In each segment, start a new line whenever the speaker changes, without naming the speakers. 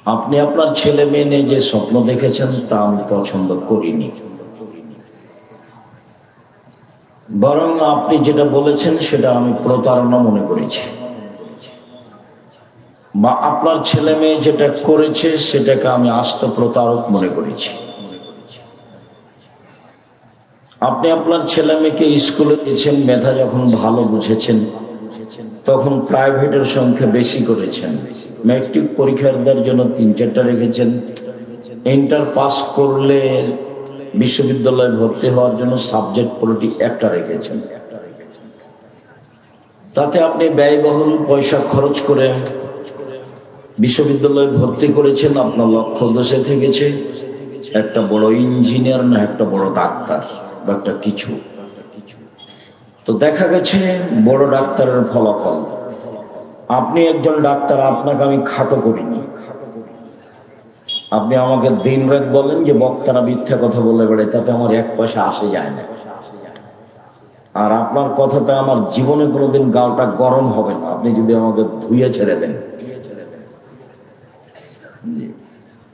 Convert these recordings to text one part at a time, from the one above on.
আপনি আপনার ছেলে মেয়ে নিয়ে যে স্বপ্ন দেখেছেন তা আমি পছন্দ করিনি, বরং আপনি যেটা বলেছেন সেটা আমি প্রতারণা মনে করেছি, বা আপনার ছেলে মেয়ে যেটা করেছে সেটাকে আমি আস্ত প্রতারক মনে করেছি। আপনি আপনার ছেলে মেয়েকে স্কুলে দিয়েছেন, মেধা যখন ভালো বুঝেছেন তখন প্রাইভেটের সংখ্যা বেশি করেছেন, ম্যাট্রিক পরীক্ষার দেওয়ার জন্য 3-4টা রেখেছেন, ইন্টার পাস করলে বিশ্ববিদ্যালয়ে ভর্তি হওয়ার জন্য সাবজেক্ট প্রতি 1টা রেখেছেন। তাতে আপনি ব্যয়বহুল পয়সা খরচ করে বিশ্ববিদ্যালয়ে ভর্তি করেছেন, আপনার লক্ষ্য উদ্দেশ্যে থেকেছে একটা বড় ইঞ্জিনিয়ার না একটা বড় ডাক্তার বা একটা কিছু। তো দেখা গেছে বড় ডাক্তারের ফলাফল, আপনি একজন ডাক্তার, আপনাকে আমি খাটো করিনি। আপনি আমাকে দিন রাত বলেন যে বক্তারা মিথ্যা কথা বলে বেড়ে, তাতে আমার 1 পয়সা আসে যায় না। আর আপনার কথাতে আমার জীবনে কোনোদিন গাওটা গরম হবে না, আপনি যদি আমাকে ধুয়ে ছেড়ে দেন।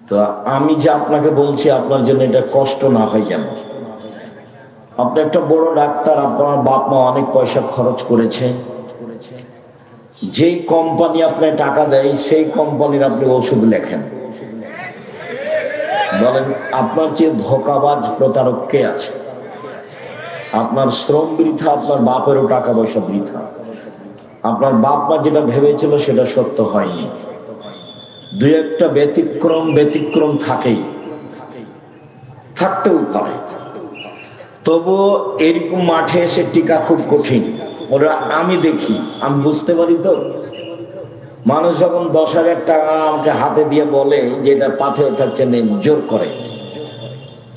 তো আমি যে আপনাকে বলছি আপনার জন্য এটা কষ্ট না হয় যেন। আপনি একটা বড় ডাক্তার, আপনার বাপ মা অনেক পয়সা খরচ করেছে, যেই কোম্পানি আপনার টাকা দেয় সেই কোম্পানির আপনি ওষুধ লেখেন। বলেন আপনার চেয়ে ধোঁকাবাজ প্রতারক কে আছে? আপনার শ্রম বৃথা, আপনার বাপেরও টাকা পয়সা বৃথা। আপনার বাপ মা যেটা ভেবেছিল সেটা সত্য হয়নি। 2-1টা ব্যতিক্রম থাকেই, থাকতেও পারে। তবুও এরকম মাঠে এসে টিকা খুব কঠিন। ওরা আমি দেখি, আমি বুঝতে পারি। তো মানুষ যখন 10,000 টাকা আমাকে হাতে দিয়ে বলে যে এটা পাথে ওঠাচ্ছে নেই, জোর করে,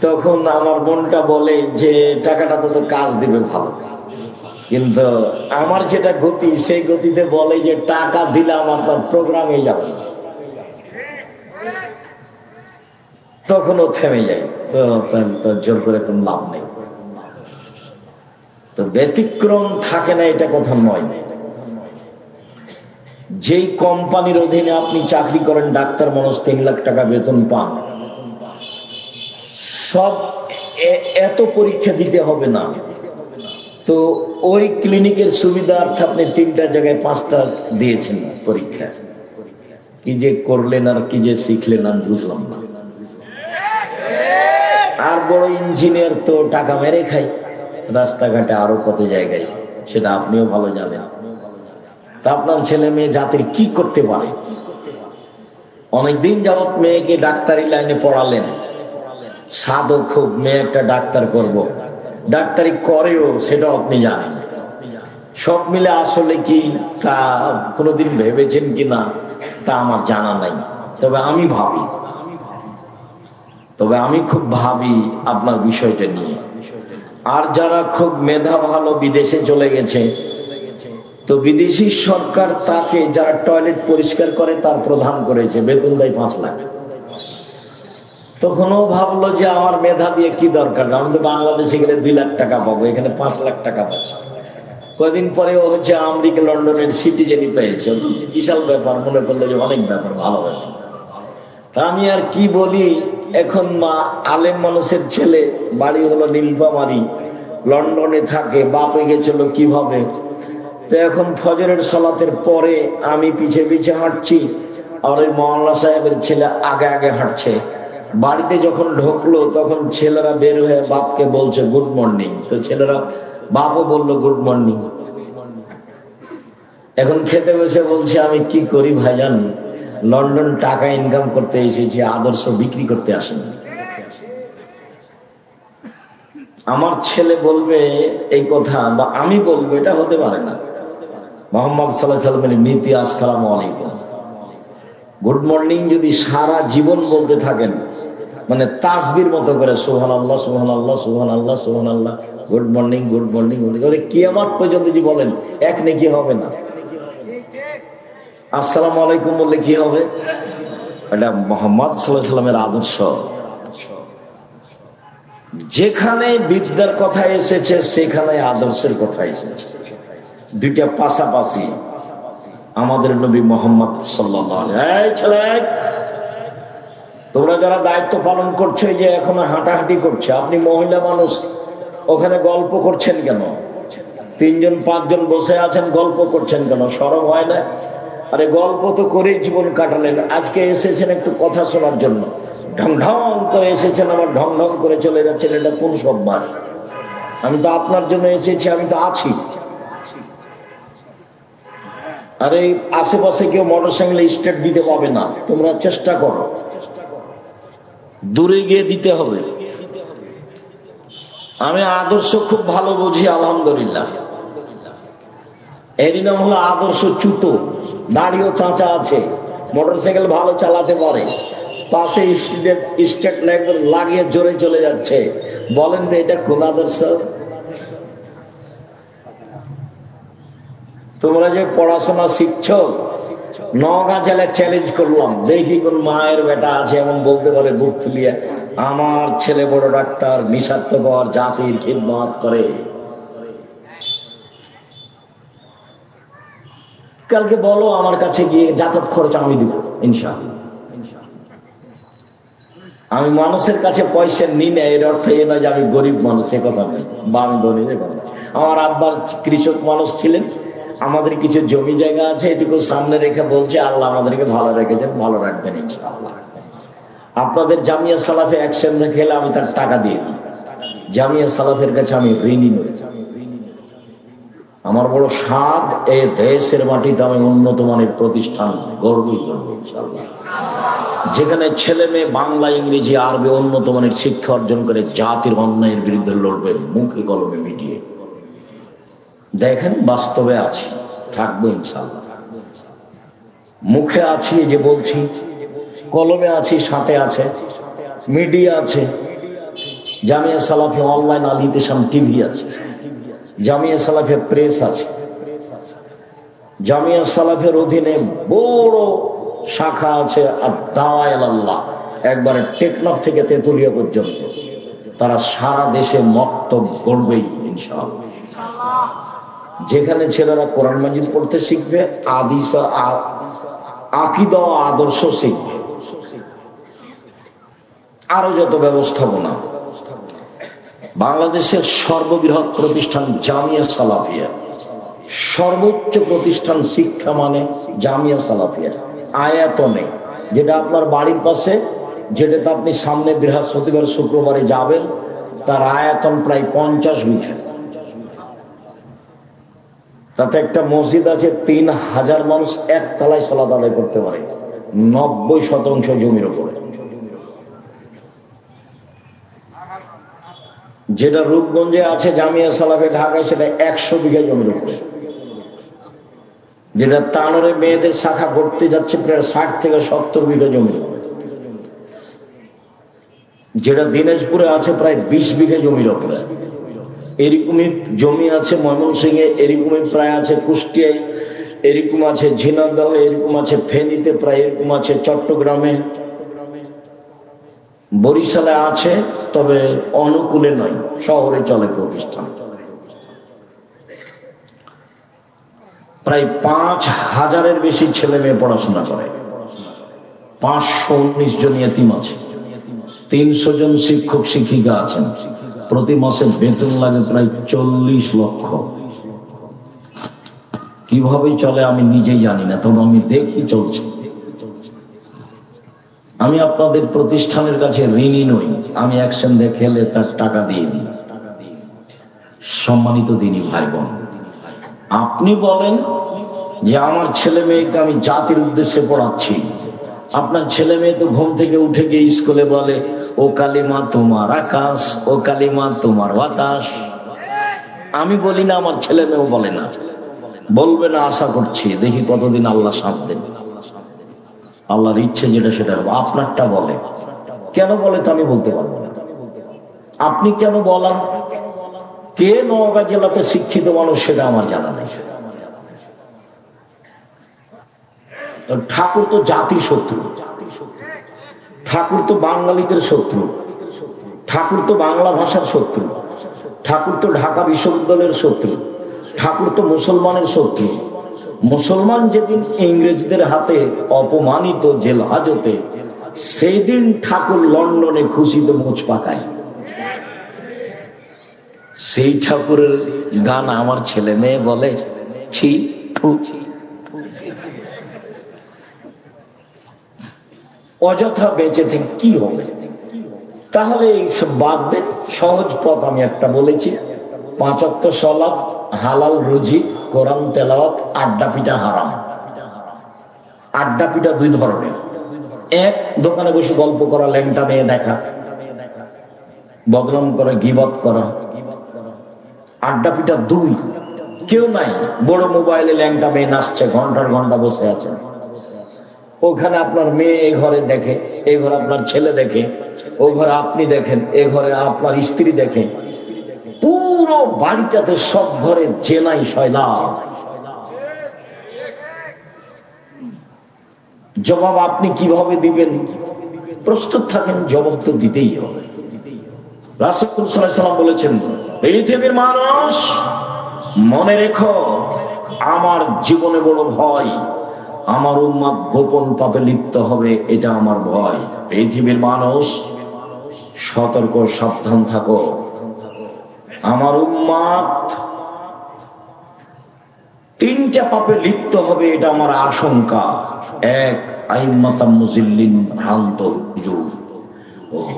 তখন আমার মনটা বলে যে টাকাটা তো কাজ দিবে ভালো। কিন্তু আমার যেটা গতি, সেই গতিতে বলে যে টাকা দিলে আমার তার প্রোগ্রামে যাবে, তখনও থেমে যায়। তো জোর করে কোন লাভ নেই। তো ব্যতিক্রম থাকে না এটা কথা নয়। যেই কোম্পানির অধীনে আপনি চাকরি করেন, ডাক্তার মানুষ 3 লাখ টাকা বেতন পান, সব এত পরীক্ষা দিতে হবে না। তো ওই ক্লিনিকের সুবিধার্থে আপনি 3টা জায়গায় 5টা দিয়েছেন পরীক্ষা। কি যে করলেন আর কি যে শিখলেন আমি বুঝলাম না। আর বড় ইঞ্জিনিয়ার তো টাকা মেরে খায় রাস্তাঘাটে, আরো কত জায়গায়, সেটা আপনিও ভালো জানেন। তা আপনার ছেলে মেয়ে জাতির কি করতে পারে? অনেকদিন যাবৎ মেয়েকে ডাক্তারি লাইনে পড়ালেন, সাধও খুব, মেয়ে একটা ডাক্তার করব, ডাক্তারি করেও, সেটাও আপনি জানেন। সব মিলে আসলে কি তা কোনোদিন ভেবেছেন কিনা তা আমার জানা নাই। তবে আমি খুব ভাবি আপনার বিষয়টা নিয়ে। আর যারা খুব মেধা ভালো বিদেশে চলে গেছে, তো বিদেশি সরকার তাকে, যারা টয়লেট পরিষ্কার করে তার প্রধান করেছে, বেতন দেয় 5 লাখ। তখন ও ভাবলো যে আমার মেধা দিয়ে কি দরকার, আমি তো বাংলাদেশে গেলে 2 লাখ টাকা পাবো, এখানে 5 লাখ টাকা পাচ্ছি। কয়েকদিন পরে ও হচ্ছে আমেরিকা লন্ডনের সিটিজেনই পেয়েছে, বিশাল ব্যাপার, মনে করলো যে অনেক ব্যাপার, ভালো ব্যাপার। তা আমি আর কি বলি, এখন আলেম মানুষের ছেলে, বাড়ি হলো নীলফামারী, লন্ডনে থাকে, বাপে গেছিল কিভাবে। তো এখন ফজরের সালাতের পরে আমি পিছে পিছে হাঁটছি, আর ওই মহল্লা সাহেবের ছেলে আগে আগে হাঁটছে। বাড়িতে যখন ঢুকলো তখন ছেলেরা বের হয়ে বাপকে বলছে গুড মর্নিং। তো ছেলেরা, বাপও বললো গুড মর্নিং। এখন খেতে বসে বলছে আমি কি করি ভাইজান, লন্ডন টাকা ইনকাম করতে এসেছি, আদর্শ বিক্রি করতে আসেনি। আমার ছেলে বলবে এই কথা, বা আমি বলবো, এটা হতে পারে না। মুহাম্মদ সাল্লাল্লাহু আলাইহি ওয়াসাল্লামের নীতি আসসালামু আলাইকুম, গুড মর্নিং যদি সারা জীবন বলতে থাকেন, মানে তাসবির মতো করে সুবহানাল্লাহ সুবহানাল্লাহ সুবহানাল্লাহ সুবহানাল্লাহ, গুড মর্নিং গুড মর্নিং, কিয়ামত পর্যন্ত যদি বলেন এক নেকি হবে না। আসসালামু আলাইকুম বললে কি হবে? এটা মুহাম্মদ সাল্লাল্লাহু আলাইহি ওয়াসাল্লামের আদর্শ। যেখানে বিদ্যার কথা এসেছে সেখানে আদর্শের কথা এসেছে, দুইটা পাশাপাশি। আমাদের নবী মুহাম্মদ সাল্লাল্লাহু আলাইহি, এই ছেলে তোমরা যারা দায়িত্ব পালন করছো, যে এখন হাঁটাহাঁটি করছে, আপনি মহিলা মানুষ, ওখানে গল্প করছেন কেন? 3 জন 5 জন বসে আছেন, গল্প করছেন কেন? শরম হয় না? আরে গল্প তো করেই জীবন কাটালেন, আজকে এসেছেন একটু কথা শোনার জন্য, ঢং ঢং করে এসেছেন, আবার ঢং ঢং করে চলে যাচ্ছেন, এটা কোন সম্মান? আমি তো আপনার জন্য এসেছি, আমি তো আছি। আর এই আশেপাশে কেউ মোটরসাইকেলে স্টার্ট দিতে পাবে না, তোমরা চেষ্টা করো, দূরে গিয়ে দিতে হবে। আমি আদর্শ খুব ভালো বুঝি, আলহামদুলিল্লাহ। এরই নাম হলো আদর্শ চুতো। দাড়িও চাঁচা আছে, মোটরসাইকেল ভালো চালাতে পারে, পাশে স্টেট লাগিয়ে জোরে চলে যাচ্ছে। বলেন তো এটা কোন আদর্শ? তোমরা যে পড়াশোনা শিখছো, নওগাঁ জেলায় চ্যালেঞ্জ করলাম, দেখি কোন মায়ের বেটা আছে এমন বলতে পারে বুক ফুলিয়ে, আমার ছেলে বড় ডাক্তার, নিঃস্বার্থপর, জাতির খিদমত করে। কালকে বলো আমার কাছে গিয়ে, যাতায়াত খরচ আমি দিব ইনশাআল্লাহ। আমি মানুষের কাছে পয়সা নিই না, এর অর্থ এ নয় যে আমি গরিব মানুষ, এ কথা নয়, বা আমি ধনী, যে কথা। আমার আব্বার কৃষক মানুষ ছিলেন, আমাদের কিছু জমি জায়গা আছে, এটুকু সামনে রেখে বলছে আল্লাহ আমাদেরকে ভালো রেখেছেন, ভালো রাখবেন ইনশাআল্লাহ। আপনাদের জামিয়া সালাফে একসঙ্গে খেলে আমি তার টাকা দিয়ে দিই। জামিয়া সালাফের কাছে আমি ঋণী নই। আমার বড় স্বাদ, এই দেশের মাটিতে আমি উন্নত মানের প্রতিষ্ঠান গড়বই করবো ইনশাআল্লাহ, যেখানে ছেলে মেয়ে বাংলা, ইংরেজি, আরবি উন্নত মানের শিক্ষা অর্জন করে জাতির অন্যায়ের বিরুদ্ধে লড়বে, মুখে কলমে মিটিয়ে। দেখেন বাস্তবে আছি, থাকবো ইনশাআল্লাহ। মুখে আছি যে বলছি, কলমে আছি, সাথে আছে, মিডিয়া আছে, জামিয়া সালাফি অনলাইন আদিতেশাম টিভি আছে, জামিয়া সালাফের প্রেস আছে, জামিয়া সালাফের অধীনে বড় শাখা আছে আদ-দাওয়া ইলাল্লাহ, একবারে টেকনাফ থেকে তেতুলিয়া পর্যন্ত। তারা সারা দেশে মক্তব গড়বেই ইনশাআল্লাহ। যেখানে ছেলেরা কোরআন মাজিদ পড়তে শিখবে, আকীদা ও আদর্শ শিখবে, আরো যত ব্যবস্থাপনা। বাংলাদেশের সর্ববৃহৎ প্রতিষ্ঠান জামিয়া সালাফিয়া, সর্বোচ্চ প্রতিষ্ঠান শিক্ষা মানে জামিয়া সালাফিয়া। আয়াতনে, যেটা আপনার বাড়ির পাশে, যেটাতে আপনি সামনে বৃহস্পতিবার শুক্রবারে যাবেন, তার আয়তন প্রায় 50 বিঘা। তাতে একটা মসজিদ আছে, 3000 মানুষ এক তলায় সালাত আদায় করতে পারে, 90% জমির উপরে। যেটা রূপগঞ্জে আছে জামিয়া সালাফে ঢাকায়, সেটা 100 বিঘা জমির উপরে। যেটা তানোরে মেয়েদের শাখা করতে যাচ্ছে, প্রায় 60 থেকে 70 বিঘা জমির উপরে। যেটা দিনাজপুরে আছে প্রায় 20 বিঘা জমির উপরে। এরকমই জমি আছে ময়মনসিংহে, এরকমই প্রায় আছে কুষ্টিয়ায়, এরকম আছে ঝিনাইদহ, এরকম আছে ফেনীতে, প্রায় এরকম আছে চট্টগ্রামে, বরিশালে আছে, তবে অনুকূলে নয়, শহরে চলে প্রতিষ্ঠান। প্রায় 5000-এর বেশি ছেলে মেয়ে পড়াশোনা করে, 519 জন ইয়েতিম আছে, 300 জন শিক্ষক শিক্ষিকা আছেন, প্রতি মাসে বেতন লাগে প্রায় 40 লক্ষ। কিভাবে চলে আমি নিজেই জানি না, তবে আমি দেখি চলছে। আমি আপনাদের প্রতিষ্ঠানের কাছে ঋণী নই, আমি অ্যাকশন দেখলে তার টাকা দিয়ে দিই। সম্মানিত দিনী ভাই বোন, আপনি বলেন যে আমার ছেলে মেয়েকে আমি জাতির উদ্দেশ্যে পড়াচ্ছি, আপনার ছেলে মেয়ে তো ঘুম থেকে উঠে গিয়ে স্কুলে বলে ও কালিমা তোমার আকাশ, ও কালিমা তোমার বাতাস। আমি বলি না, আমার ছেলে মেয়েও বলে না, বলবে না, আশা করছি, দেখি কতদিন আল্লাহ সাথ দেন। আল্লাহর ইচ্ছে যেটা সেটা হবে। আপনারটা বলে, কেন বলে তা আমি বলতে পারবো না। আপনি কেন বলান, কে নওগাঁ জেলাতে শিক্ষিত মানুষ সেটা আমার জানা নেই। ঠাকুর তো জাতি শত্রু, ঠাকুর তো বাঙালিদের শত্রু, ঠাকুর তো বাংলা ভাষার শত্রু, ঠাকুর তো ঢাকা বিশ্ববিদ্যালয়ের শত্রু, ঠাকুর তো মুসলমানের শত্রু। মুসলমান যেদিন ইংরেজদের হাতে অপমানিত জেল হাজতে, সেই দিন ঠাকুর লন্ডনে খুশিতে মোচ পাকায়। সেই ঠাকুরের গান আমার ছেলে মেয়ে বলে ছি থু। অযথা বেঁচে থেকে কি হবে? তাহলে এইসব বাদ দেন। সহজ পথ আমি একটা বলেছি, 5 ওয়াক্ত সালাত, হালাল রুজি, কোরআন তেলাওয়াত, আড্ডা পিটা হারাম। আড্ডা পিটা 2 ধরনের। এক, দোকানে বসে গল্প করা, ল্যাংটা মেয়ে দেখা, বদনাম করা, গীবত করা। আড্ডা পিটা 2, কেউ নাই, বড় মোবাইলে ল্যাংটা মেয়ে নাচছে, ঘন্টার ঘন্টা বসে আছে। ওখানে আপনার মেয়ে এ ঘরে দেখে, এ ঘরে আপনার ছেলে দেখে, ও ঘরে আপনি দেখেন, এ ঘরে আপনার স্ত্রী দেখে, পুরো বাড়িটাতে সব ঘরে জেনাই শয়লা। জবাব আপনি কিভাবে দিবেন? প্রস্তুত থাকেন, জবাব তো দিতেই হবে। রাসূল সাল্লাল্লাহু আলাইহি ওয়াসাল্লাম বলেছেন, পৃথিবীর মানুষ মনে রেখো, আমার জীবনে বড় ভয়, আমার উম্মত গোপন পাপে লিপ্ত হবে, এটা আমার ভয়। পৃথিবীর মানুষ সতর্ক, সাবধান থাকো, আমার উম্মত 3টা পাপে লিপ্ত হবে, এটা আমার আশঙ্কা। এক, আইম্মাতাম মুজিল্লিন, ভ্রান্ত হুজুর,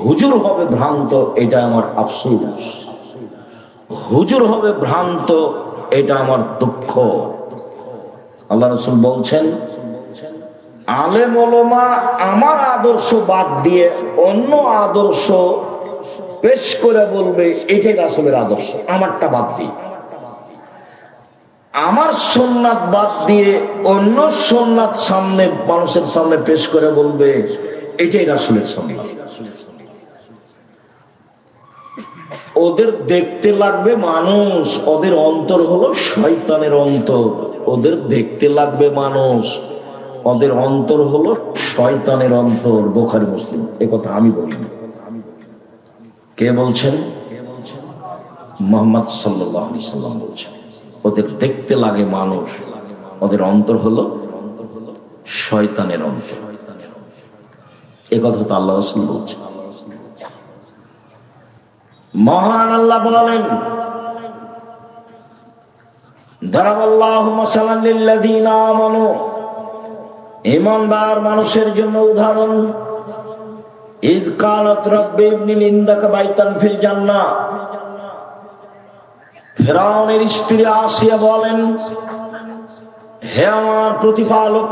হুজুর হবে ভ্রান্ত, এটা আমার আফসোস। হুজুর হবে ভ্রান্ত, এটা আমার দুঃখ। আল্লাহ রাসূল বলছেন, আলেম ওলামা আমার আদর্শ বাদ দিয়ে অন্য আদর্শ পেশ করে বলবে এটাই রাসূলের আদর্শ, আমারটা বাদ দিয়ে। আমার সুন্নাত বাদ দিয়ে অন্য সুন্নাত সামনে, মানুষের সামনে পেশ করে বলবে এটাই রাসূলের সুন্নাত। ওদের দেখতে লাগবে মানুষ, ওদের অন্তর হলো শয়তানের অন্তর। ওদের দেখতে লাগবে মানুষ, ওদের অন্তর হলো শয়তানের অন্তর। বুখারী মুসলিম, এ কথা আমি বলিনি। কে বলছেন? মুহাম্মদ সাল্লাল্লাহু আলাইহি সাল্লাম বলছেন। ওদের দেখতে লাগে মানুষ, ওদের অন্তর হলো শয়তানের অন্তর। এ কথা তো আল্লাহ রাসূল বলছেন। মহান আল্লাহ বলেন, দারাবাল্লাহু মাসালান লিল্লাযীনা আমানু, ঈমানদার মানুষের জন্য উদাহরণ। ইয কালাত রাব্বি ইবনি লিন্দাকা বাইতান ফিল জান্নাহ, ফিরআউনের স্ত্রী আসিয়া বলেন, হে আমার প্রতিপালক,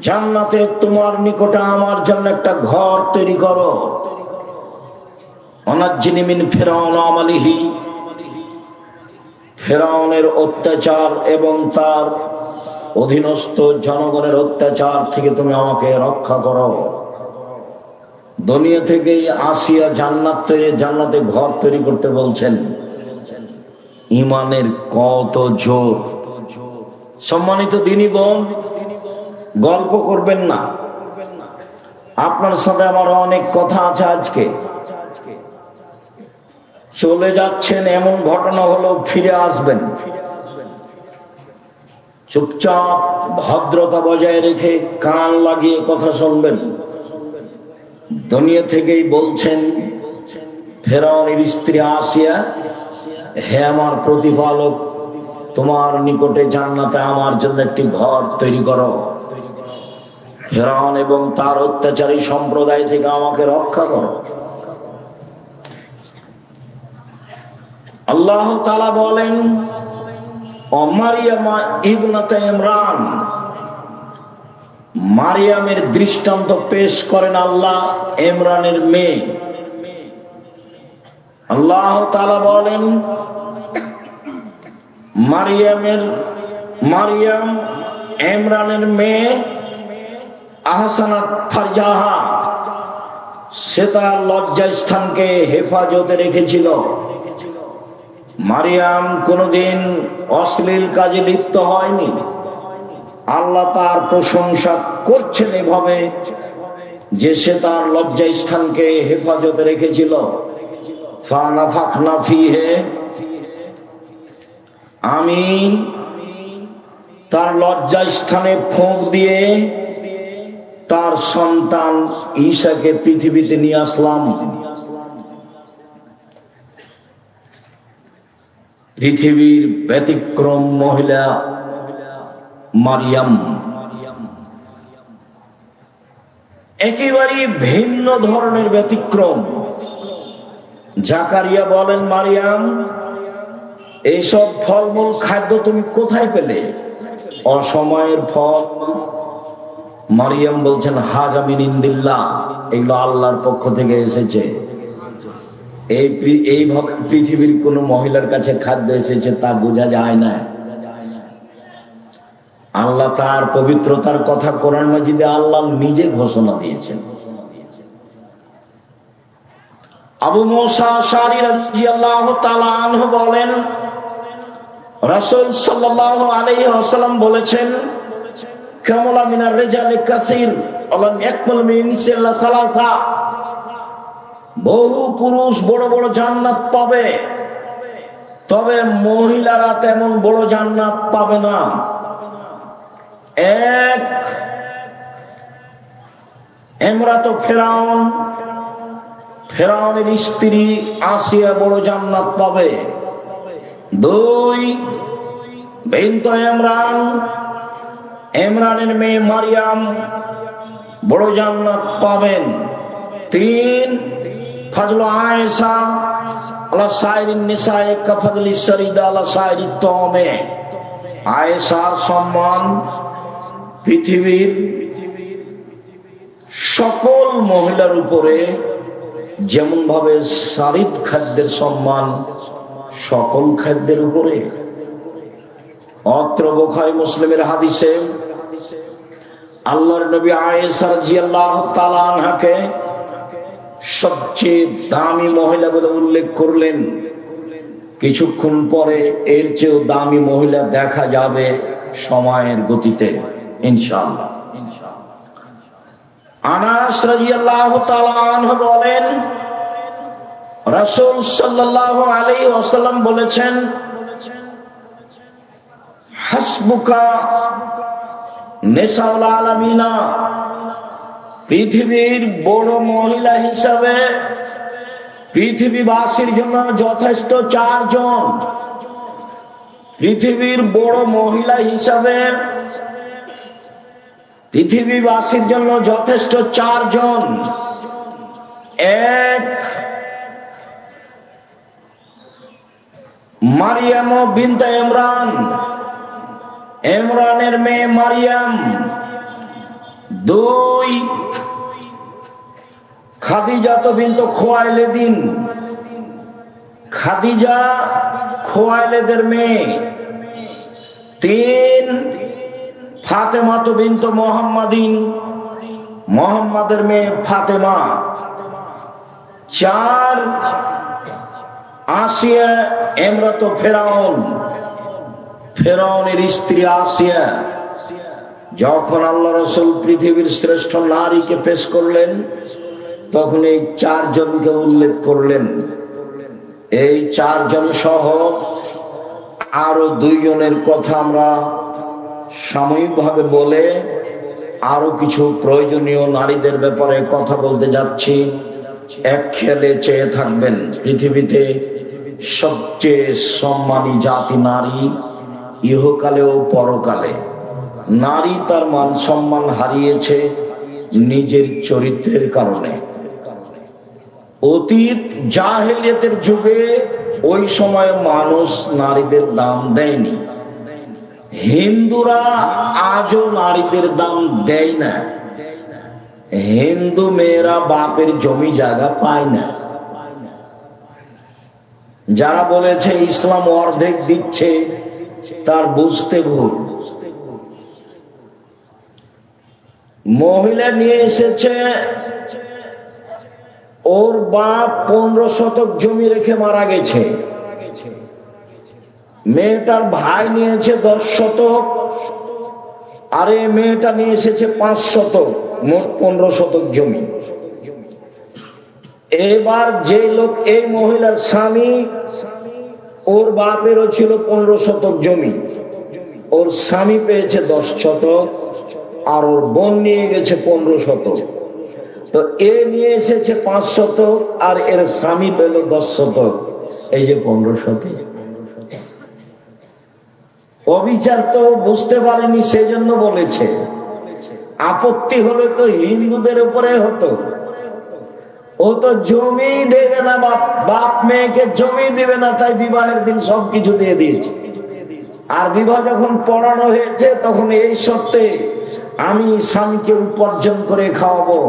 জান্নাতে তোমার নিকটে আমার জন্য একটা ঘর তৈরি করো। ওয়ানাজ্জিনি মিন ফিরআউন ওয়া আমালিহি, ফিরআউনের অত্যাচার এবং তার অধীনস্থ জনগণের অত্যাচার থেকে তুমি আমাকে রক্ষা করো। দুনিয়া থেকেই আসিয়া জান্নাতে ঘর তৈরি করতে বলছেন। ঈমানের কত জোর! সম্মানিত দিনী বোন, গল্প করবেন না। আপনার সাথে আমার অনেক কথা আছে। আজকে চলে যাচ্ছেন, এমন ঘটনা হলো ফিরে আসবেন। চুপচাপ ভদ্রতা বজায় রেখে কান লাগিয়ে কথা শুনবেন। দুনিয়া থেকেই বলছেন ফিরআউনের স্ত্রী আসিয়া, হে আমার প্রতিপালক, তোমার নিকটে জান্নাতে আমার জন্য একটি ঘর তৈরি করো। ফিরআউন এবং তার অত্যাচারী সম্প্রদায় থেকে আমাকে রক্ষা করো। আল্লাহ তাআলা বলেন, ও মারিয়ামা ইবনাতে ইমরান, মারিয়ামের দৃষ্টান্ত পেশ করেন আল্লাহ, ইমরানের মেয়ে। আল্লাহ তাআলা বলেন, মারিয়াম ইমরানের মেয়ে আহসানাত ফারজাহা, সে তার লজ্জাস্থানকে হেফাজতে রেখেছিল। মারিয়াম কোনদিন অশ্লীল কাজে লিপ্ত হয়নি। আল্লাহ তার প্রশংসা করছেন এভাবে যে সে তার লজ্জাস্থানকে হেফাজতে রেখেছিল। ফানাফাখনা ফিহে, আমি তার লজ্জাস্থানে ফোঁক দিয়ে তার সন্তান ঈসাকে পৃথিবীতে নিয়ে আসলাম। পৃথিবীর ব্যতিক্রম মহিলা মারিয়াম, একেবারে ভিন্ন ধরনের ব্যতিক্রম। জাকারিয়া বলেন, মারিয়াম, এইসব ফলমূল খাদ্য তুমি কোথায় পেলে? অসময়ের ফল। মারিয়াম বলছেন, হাজা মিন ইনদিল্লাহ, এগুলো আল্লাহর পক্ষ থেকে এসেছে। এইভাবে পৃথিবীর কোন মহিলার কাছে খাদ্য এসেছে তা বোঝা যায় না। আল্লাহ তার পবিত্রতার কথা কোরআন মাজিদে আল্লাহ নিজে ঘোষণা দিয়েছেন। আবু মুসা আশআরী রাদিয়াল্লাহু তাআলা আনহু বলেন, রাসূল সাল্লাল্লাহু আলাইহি ওয়াসাল্লাম বলেছেন, কামালা মিনার রিজালি কাসীর ওয়া ইয়াকমুল মিন নিসাইল্লা সালাসা, বহু পুরুষ বড় বড় জান্নাত পাবে, তবে মহিলারা তেমন বড় জান্নাত পাবে না। এক, ইমরাতু ফিরাউন, ফেরাউনের স্ত্রী আসিয়া বড় জান্নাত পাবে। দুই, বিনতে ইমরান, ইমরানের মেয়ে মারিয়াম বড় জান্নাত পাবেন। তিন, ফজল আয়েশা আলা সাইরিন নিসায়ে কাফাদলি সরিদা আলা সাইরিত তমে, আয়েশার সম্মান পৃথিবীর সকল মহিলার উপরে যেমন ভাবে সারিদ খাদ্যের সম্মান সকল খাদ্যের উপরে। অত্র বুখারী মুসলিমের হাদিসে আল্লাহর নবী আয়েশা রাদিয়াল্লাহু তাআলা আনহাকে সবচেয়ে দামি মহিলা বলে উল্লেখ করলেন। কিছুক্ষণ পরে এর চেয়েও দামি মহিলা দেখা যাবে সময়ের গতিতে ইনশাআল্লাহ। আনাস রাদিয়াল্লাহু তাআলা আনহু বলেন, রাসূল সাল্লাল্লাহু আলাইহি ওয়াসাল্লাম বলেছেন, হাসবুকা নিসাউল আলামিনা, পৃথিবীর বড় মহিলা হিসাবে পৃথিবীবাসীর জন্য যথেষ্ট চারজন। পৃথিবীর বড় মহিলা হিসাবে পৃথিবীবাসীর জন্য যথেষ্ট চারজন। এক, মারিয়াম বিনতে ইমরান, ইমরানের মেয়ে মারিয়াম। দুই, খাদিজা বিনতে খুয়াইলিদিন, খাদিজা খুয়াইলিদের মেয়ে। তিন, ফাতেমা বিনতে মুহাম্মাদিন, মুহাম্মাদের মেয়ে ফাতেমা। চার, আসিয়া ইমরাতু ফিরাউন, ফেরাউনের স্ত্রী আসিয়া। যখন আল্লাহ রাসূল পৃথিবীর শ্রেষ্ঠ নারীকে পেশ করলেন তখন এই চারজনকে উল্লেখ করলেন। এই চারজন সহ আরো দুইজনের কথা আমরা সাময়িকভাবে বলে আরো কিছু প্রয়োজনীয় নারীদের ব্যাপারে কথা বলতে যাচ্ছি। এক খেয়ালে চেয়ে থাকবেন, পৃথিবীতে সবচেয়ে সম্মানী জাতি নারী, ইহকালে ও পরকালে। নারী তার মান সম্মান হারিয়েছে নিজের চরিত্রের কারণে। অতীত জাহেলিয়াতের যুগে ওই সময় মানুষ নারীদের দাম দেয়নি। হিন্দুরা আজও নারীদের দাম দেয় না। হিন্দু মেয়েরা বাপের জমি জায়গা পায় না। যারা বলেছে ইসলাম অর্ধেক দিচ্ছে তার বুঝতে ভুল। মহিলা নিয়ে এসেছে, ওর বাপ 15 শতক জমি রেখে মারা গেছে। মেয়েটার ভাই নিয়েছে 10 শতক, আর এই মেয়েটা নিয়ে এসেছে 5 শতক, মোট 15 শতক জমি। এবার যে লোক, এই মহিলার স্বামী, ওর বাপেরও ছিল 15 শতক জমি, ওর স্বামী পেয়েছে 10 শতক, আর ওর বোন নিয়ে গেছে 15 শতক। তো এ নিয়ে এসেছে 5 শতক আর এর স্বামী পেল 10 শতক। এই যে 15 শতক। অবিচার তো বুঝতে পারেনি, সেজন্য বলেছে। আপত্তি হলে তো হিন্দুদের উপরে হতো। ও তো জমি দেবে না, বাপ মেয়েকে জমি দেবে না, তাই বিবাহের দিন সবকিছু দিয়ে দিয়েছে। আর বিবাহ যখন পড়ানো হয়েছে তখন এই সত্ত্বে আমি স্বামীকে উপার্জন করে খাওয়াবো।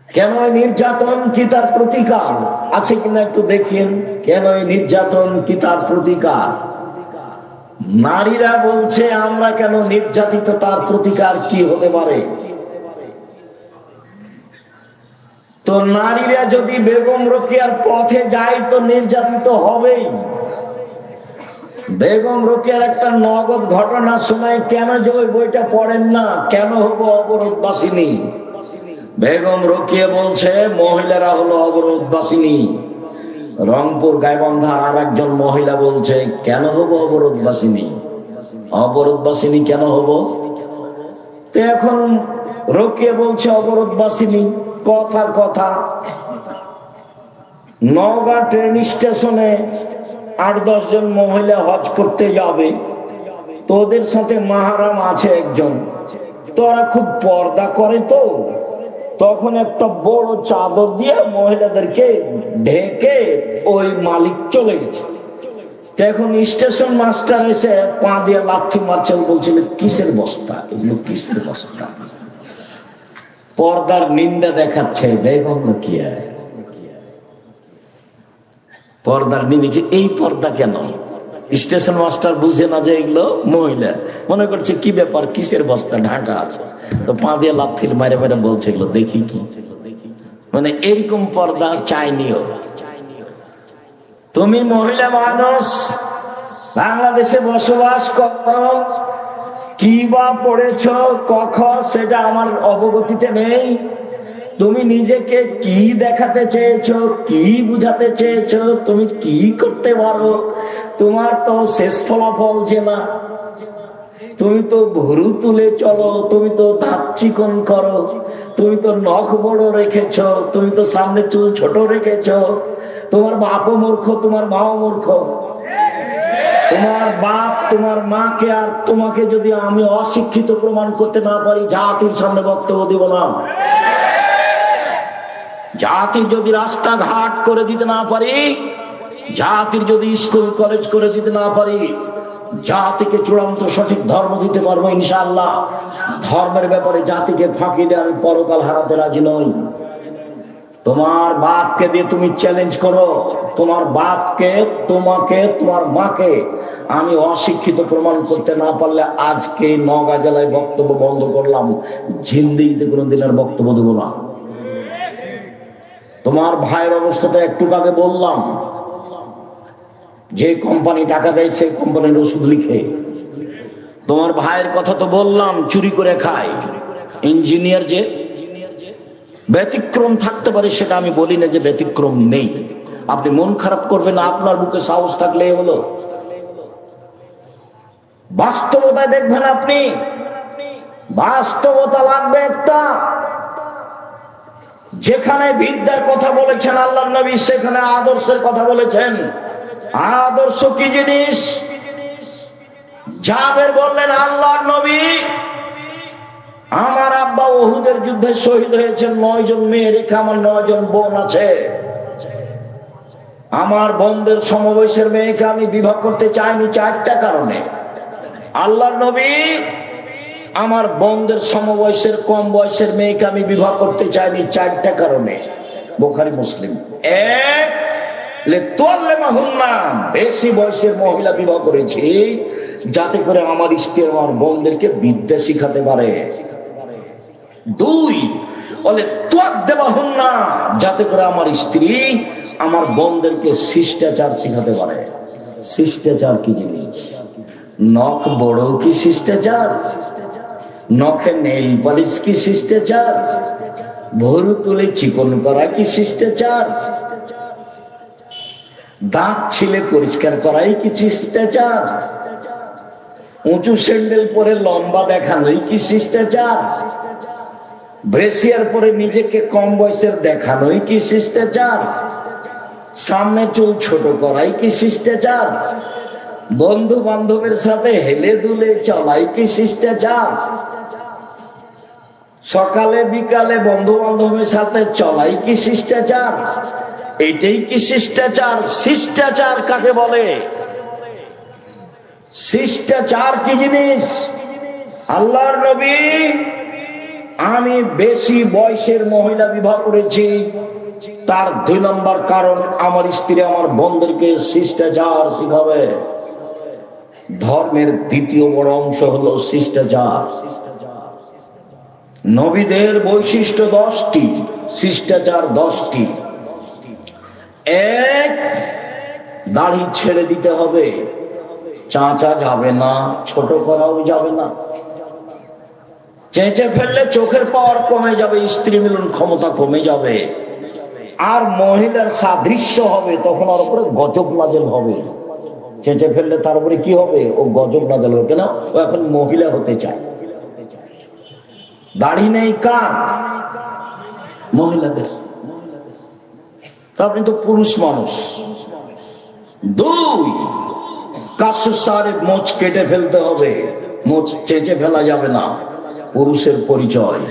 কেন এই নির্যাতন, কি তার প্রতিকার আছে কিনা একটু দেখেন। কেন এই নির্যাতন, কি তার প্রতিকার? নারীরা বলছে আমরা কেন নির্যাতিত, তার প্রতিকার কি হতে পারে? তো নারীরা যদি বেগম রোকেয়ার পথে যায় তো নির্যাতিত হবেই। বেগম রোকেয়ার একটা নগদ ঘটনা শোনায়, কেন যে ওই বইটা পড়েন না, কেন হবো অবরোধবাসিনী। বেগম রোকেয়া বলছে মহিলারা হলো অবরোধবাসিনী। রংপুর গাইবান্ধার আর একজন মহিলা বলছে কেন হবো অবরোধবাসিনী, অবরোধবাসিনী কেন হবো? তো এখন রোকেয়া বলছে অবরোধবাসিনী। কথার কথা, নওগাঁ ট্রেন স্টেশনে 8-10 জন মহিলা হজ করতে যাবে। তো ওদের সাথে মাহারাম আছে একজন। তো ওরা খুব পর্দা করে, তো তখন একটা বড় চাদর দিয়ে মহিলাদেরকে ঢেকে ওই মালিক চলে গেছে। এখন স্টেশন মাস্টার এসে পা দিয়ে লাথি মারছে, বলছিল কিসের বস্তা এগুলো, কিসের বস্তা। পর্দার নিন্দা দেখাচ্ছে বেগম রোকেয়া, পর্দার নিন্দা। এই পর্দা কেন? স্টেশন মাস্টার বুঝে না যে এগুলো মহিলা, মনে করছে কি ব্যাপার, কিসের বস্তা, ঢাকা আছে। তো পা দিয়ে লাথির মারে মারে বলছে এগুলো দেখি কি। মানে এরকম পর্দা চাইনিও। তুমি মহিলা মানুষ, বাংলাদেশে বসবাস করো, কি বা পড়েছ কখ সেটা আমার অবগতিতে নেই। তুমি নিজেকে কি দেখাতে চেয়েছো, কি বুঝাতে চেয়েছো, তুমি কি করতে পারো, তোমার তো শেষ ফলাফল যে না। তুমি তো ভুরু তুলে চলো, তুমি তো দাঁত চিকন করো, তুমি তো নখ বড় রেখেছ, তুমি তো সামনে চুল ছোট রেখেছ। তোমার বাপও মূর্খ, তোমার মাও মূর্খ। তোমার বাপ তোমার মাকে আর তোমাকে যদি আমি অশিক্ষিত প্রমাণ করতে না পারি, জাতির সামনে বক্তব্য দিব না। জাতির যদি রাস্তাঘাট করে দিতে না পারি, জাতির যদি স্কুল কলেজ করে দিতে না পারি, জাতিকে চূড়ান্ত সঠিক ধর্ম দিতে পারবো ইনশাআল্লাহ। ধর্মের ব্যাপারে জাতিকে ফাঁকি দিয়ে আমি পরকাল হারাতে রাজি নই। তোমার বাপকে দিয়ে তুমি চ্যালেঞ্জ করো, তোমার বাপকে, তোমাকে, তোমার মাকে আমি অশিক্ষিত প্রমাণ করতে না পারলে আজকে নওগাঁ জেলায় বক্তব্য বন্ধ করলাম, জিন্দেগিতে কোনোদিন আর বক্তব্য দেবো না। তোমার ভাইয়ের অবস্থাটা একটু আগে বললাম, যে কোম্পানি টাকা দেয় সেই কোম্পানির ওষুধ লিখে। তোমার ভাইয়ের কথা তো বললাম, চুরি করে খায়। ইঞ্জিনিয়ার যে ব্যতিক্রম থাকতে পারে সেটা আমি বলি না যে ব্যতিক্রম নেই। আপনি মন খারাপ করবেন না, আপনার বুকে সাহস থাকলে হলো। বাস্তবতায় দেখবেন আপনি, বাস্তবতা লাগবে একটা। যেখানে বিদ্যার কথা বলেছেন আল্লাহর নবী, সেখানে আদর্শের কথা বলেছেন। আদর্শ কি জিনিস? জাবের বললেন আল্লাহর নবী, আমার আব্বা উহুদের যুদ্ধে শহীদ হয়েছেন, 9 জন মেয়ে রেখে আমার 9 জন বোন আছে। আমার বোনদের সমবয়সের মেয়েকে আমি বিবাহ করতে চাইনি 4টা কারণে। আল্লাহর নবী, আমার বোনদের সমবয়সের কম বয়সের মেয়েকে আমি বিবাহ করতে চাইনি 4টা কারণে। বুখারী মুসলিম। এক, বেশি বয়সের মহিলা বিবাহ করেছি যাতে করে আমার স্ত্রী আমার বোনদেরকে বিদ্যা শিখাতে পারে। 2, যাতে করে আমার স্ত্রী আমার বোনদেরকে শিষ্টাচার শিখাতে পারে। শিষ্টাচার কি জিনিস? নখ বড় কি শিষ্টাচার? নখে নেল পালিশ কি শিষ্টাচার? ভরু তুলে চিকন করা কি শিষ্টাচার? দাঁত ছিলে পরিষ্কার করাই কি শিষ্টাচার? উঁচু স্যান্ডেল পরে লম্বা দেখানোই কি শিষ্টাচার? ব্রেসিয়ার পরে নিজেকে কম বয়সের দেখানোই কি শিষ্টাচার? সামনে চুল ছোট করাই কি শিষ্টাচার? বন্ধু বান্ধবের সাথে হেলে দুলে চলাই কি শিষ্টাচার? সকালে বিকালে বন্ধু বান্ধবের সাথে চলাই কি শিষ্টাচার? এটাই কি শিষ্টাচার? শিষ্টাচার কাকে বলে? শিষ্টাচার কি জিনিস? আল্লাহর নবী, আমি বেশি বয়সের মহিলা বিবাহ করেছি, তার 2 নম্বর কারণ আমার স্ত্রী আমার বোনদেরকে শিষ্টাচার শিখাবে। ধর্মের দ্বিতীয় বড় অংশ হলো শিষ্টাচার। নবীদের বৈশিষ্ট্য 10টি, শিষ্টাচার 10টি। 1, দাড়ি ছেড়ে দিতে হবে, চাঁচা যাবে না, ছোট করাও যাবে না। চেঁচে ফেললে চোখের পাওয়ার কমে যাবে, স্ত্রী মিলন ক্ষমতা কমে যাবে, আর মহিলার সাদৃশ্য হবে, তখন ওর উপরে গজব নাজেল হবে। চেঁচে ফেললে তার উপরে কি হবে? ও গজব নাজেল হবে। কেন? ও এখন মহিলা হতে চায়। দাড়ি নেই কার? মহিলাদের। আপনি তো পুরুষ মানুষ। 2, কাশুসারে মোচ কেটে ফেলতে হবে, মোচ চেঁচে ফেলা যাবে না, পুরুষের পরিচয়।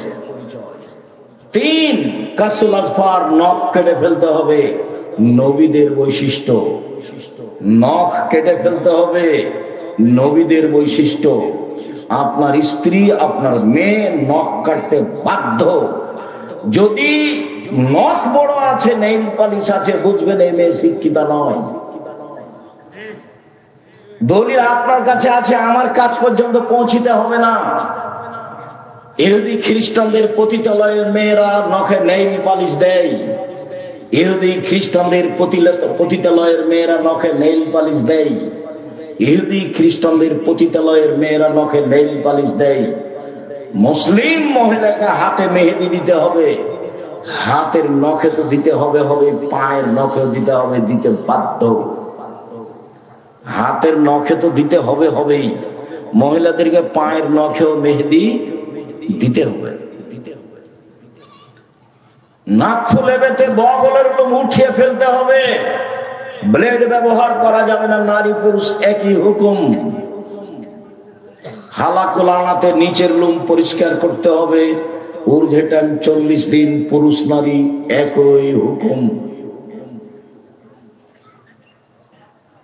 3, কাসুল আজফার, নখ কেটে ফেলতে হবে, নবীদের বৈশিষ্ট্য। নখ কেটে ফেলতে হবে, নবীদের বৈশিষ্ট্য। আপনার স্ত্রী, আপনার মেয়ে নখ কাটতে বাধ্য। যদি নখ বড় আছে, নেইল পালিশ আছে, বুঝবেন এই মেয়ে শিক্ষিতা নয়। দলিল আপনার কাছে আছে, আমার কাছ পর্যন্ত পৌঁছিতে হবে না। ইহুদি খ্রিস্টানদের পতিতালয়ের মেয়েরা নখে নেইল পালিশ দেয়। ইহুদি খ্রিস্টানদের পতিতালয়ের মেয়েরা নখে নেইল পালিশ দেয়। ইহুদি খ্রিস্টানদের পতিতালয়ের মেয়েরা নখে নেইল পালিশ দেয়। মুসলিম মহিলাকে হাতে মেহেদি দিতে হবে, হাতের নখে তো দিতে হবে, পায়ের নখেও দিতে হবে, দিতে বাধ্য। হাতের নখে তো দিতে হবেই, মহিলাদেরকে পায়ের নখেও মেহেদি দিতে হবে। নাক ফুলে বেঁধে বগলের লোম উঠিয়ে ফেলতে হবে। ব্লেড ব্যবহার করা যাবে না, নারী পুরুষ একই হুকুম। হালাকোলানাতে নিচের লোম পরিষ্কার করতে হবে। ঊর্ধ্বে টান 40 দিন, পুরুষ নারী একই হুকুম।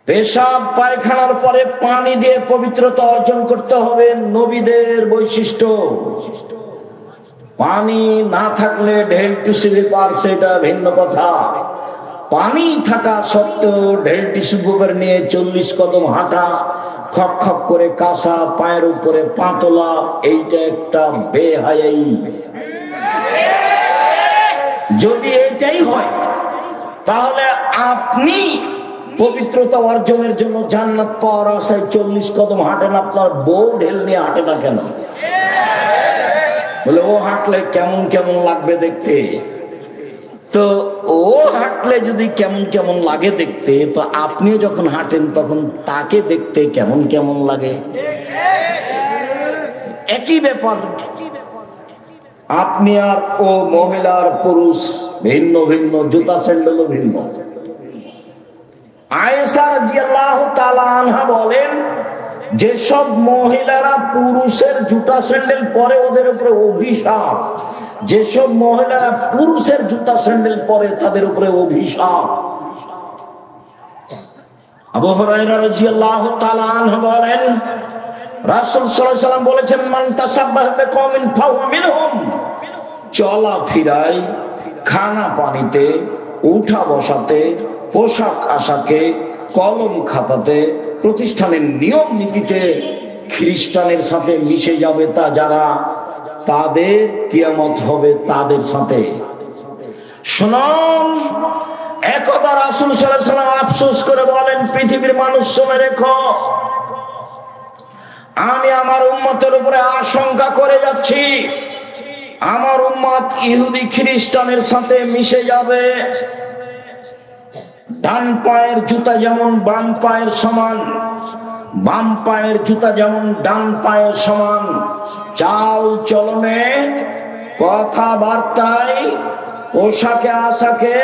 পেশাব পায়খানার পরে পানি দিয়ে পবিত্রতা অর্জন করতে হবে, নবীদের বৈশিষ্ট্য। পানি না থাকলে ঢেল টিস্যু পেপার, সেটা ভিন্ন কথা। পানি থাকা সত্ত্বেও ঢেল টিস্যু পেপার নিয়ে 40 কদম হাঁটা, খক খক করে কাঁসা, পায়ের উপরে পা তোলা, এইটা একটা বেহায়াই। যদি এটাই হয়, তাহলে আপনি পবিত্রতা অর্জনের জন্য জান্নাত পাওয়ার আশায় 40 কদম হাঁটেন, আপনার বউ ঢেল নিয়ে হাঁটে না কেন? বলে ও হাঁটলে কেমন কেমন লাগবে দেখতে। তো ও হাঁটলে যদি কেমন কেমন লাগে দেখতে, তো আপনিও যখন হাঁটেন তখন তাকে দেখতে কেমন কেমন লাগে। একই ব্যাপার। আপনি আর ও, মহিলার পুরুষ ভিন্ন ভিন্ন, জুতা স্যান্ডেলও ভিন্ন। আয়েশা রাদিয়াল্লাহু তাআলা আনহা বলেন, যেসব মহিলারা পুরুষের জুতা স্যান্ডেল পরে ওদের উপরে অভিশাপ। যেসব মহিলারা পুরুষের জুতা স্যান্ডেল পরে তাদের উপরে অভিশাপ। আবু হুরায়রা রাদিয়াল্লাহু তাআলা আনহু বলেন, রাসূল সাল্লাল্লাহু আলাইহি ওয়াসাল্লাম বলেছেন, মান তাসাব্বাহা বিকওমিন ফাহুয়া মিনহুম। চলা ফিরাই, খানা পানিতে, উঠা বসাতে, পোশাক আশাকে, কলম খাতাতে, প্রতিষ্ঠানের নিয়ম নীতিতে খ্রিস্টানের সাথে মিশে যাবে তা যারা, তাদের কিয়ামত হবে তাদের সাথে। শুনুন, একদা রাসূল সাল্লাল্লাহু আলাইহি ওয়াসাল্লাম আফসোস করে বলেন, পৃথিবীর মানুষ শুনে রেখো, আমি আমার উম্মতের উপরে আশঙ্কা করে যাচ্ছি, আমার উম্মত ইহুদি খ্রিস্টানের সাথে মিশে যাবে। ডান পায়ের জুতা যেমন বাম পায়ের সমান, বাম পায়ের জুতা যেমন ডান পায়ের সমান, চাল চলনে, কথাবার্তায়, পোশাকে আশাকে,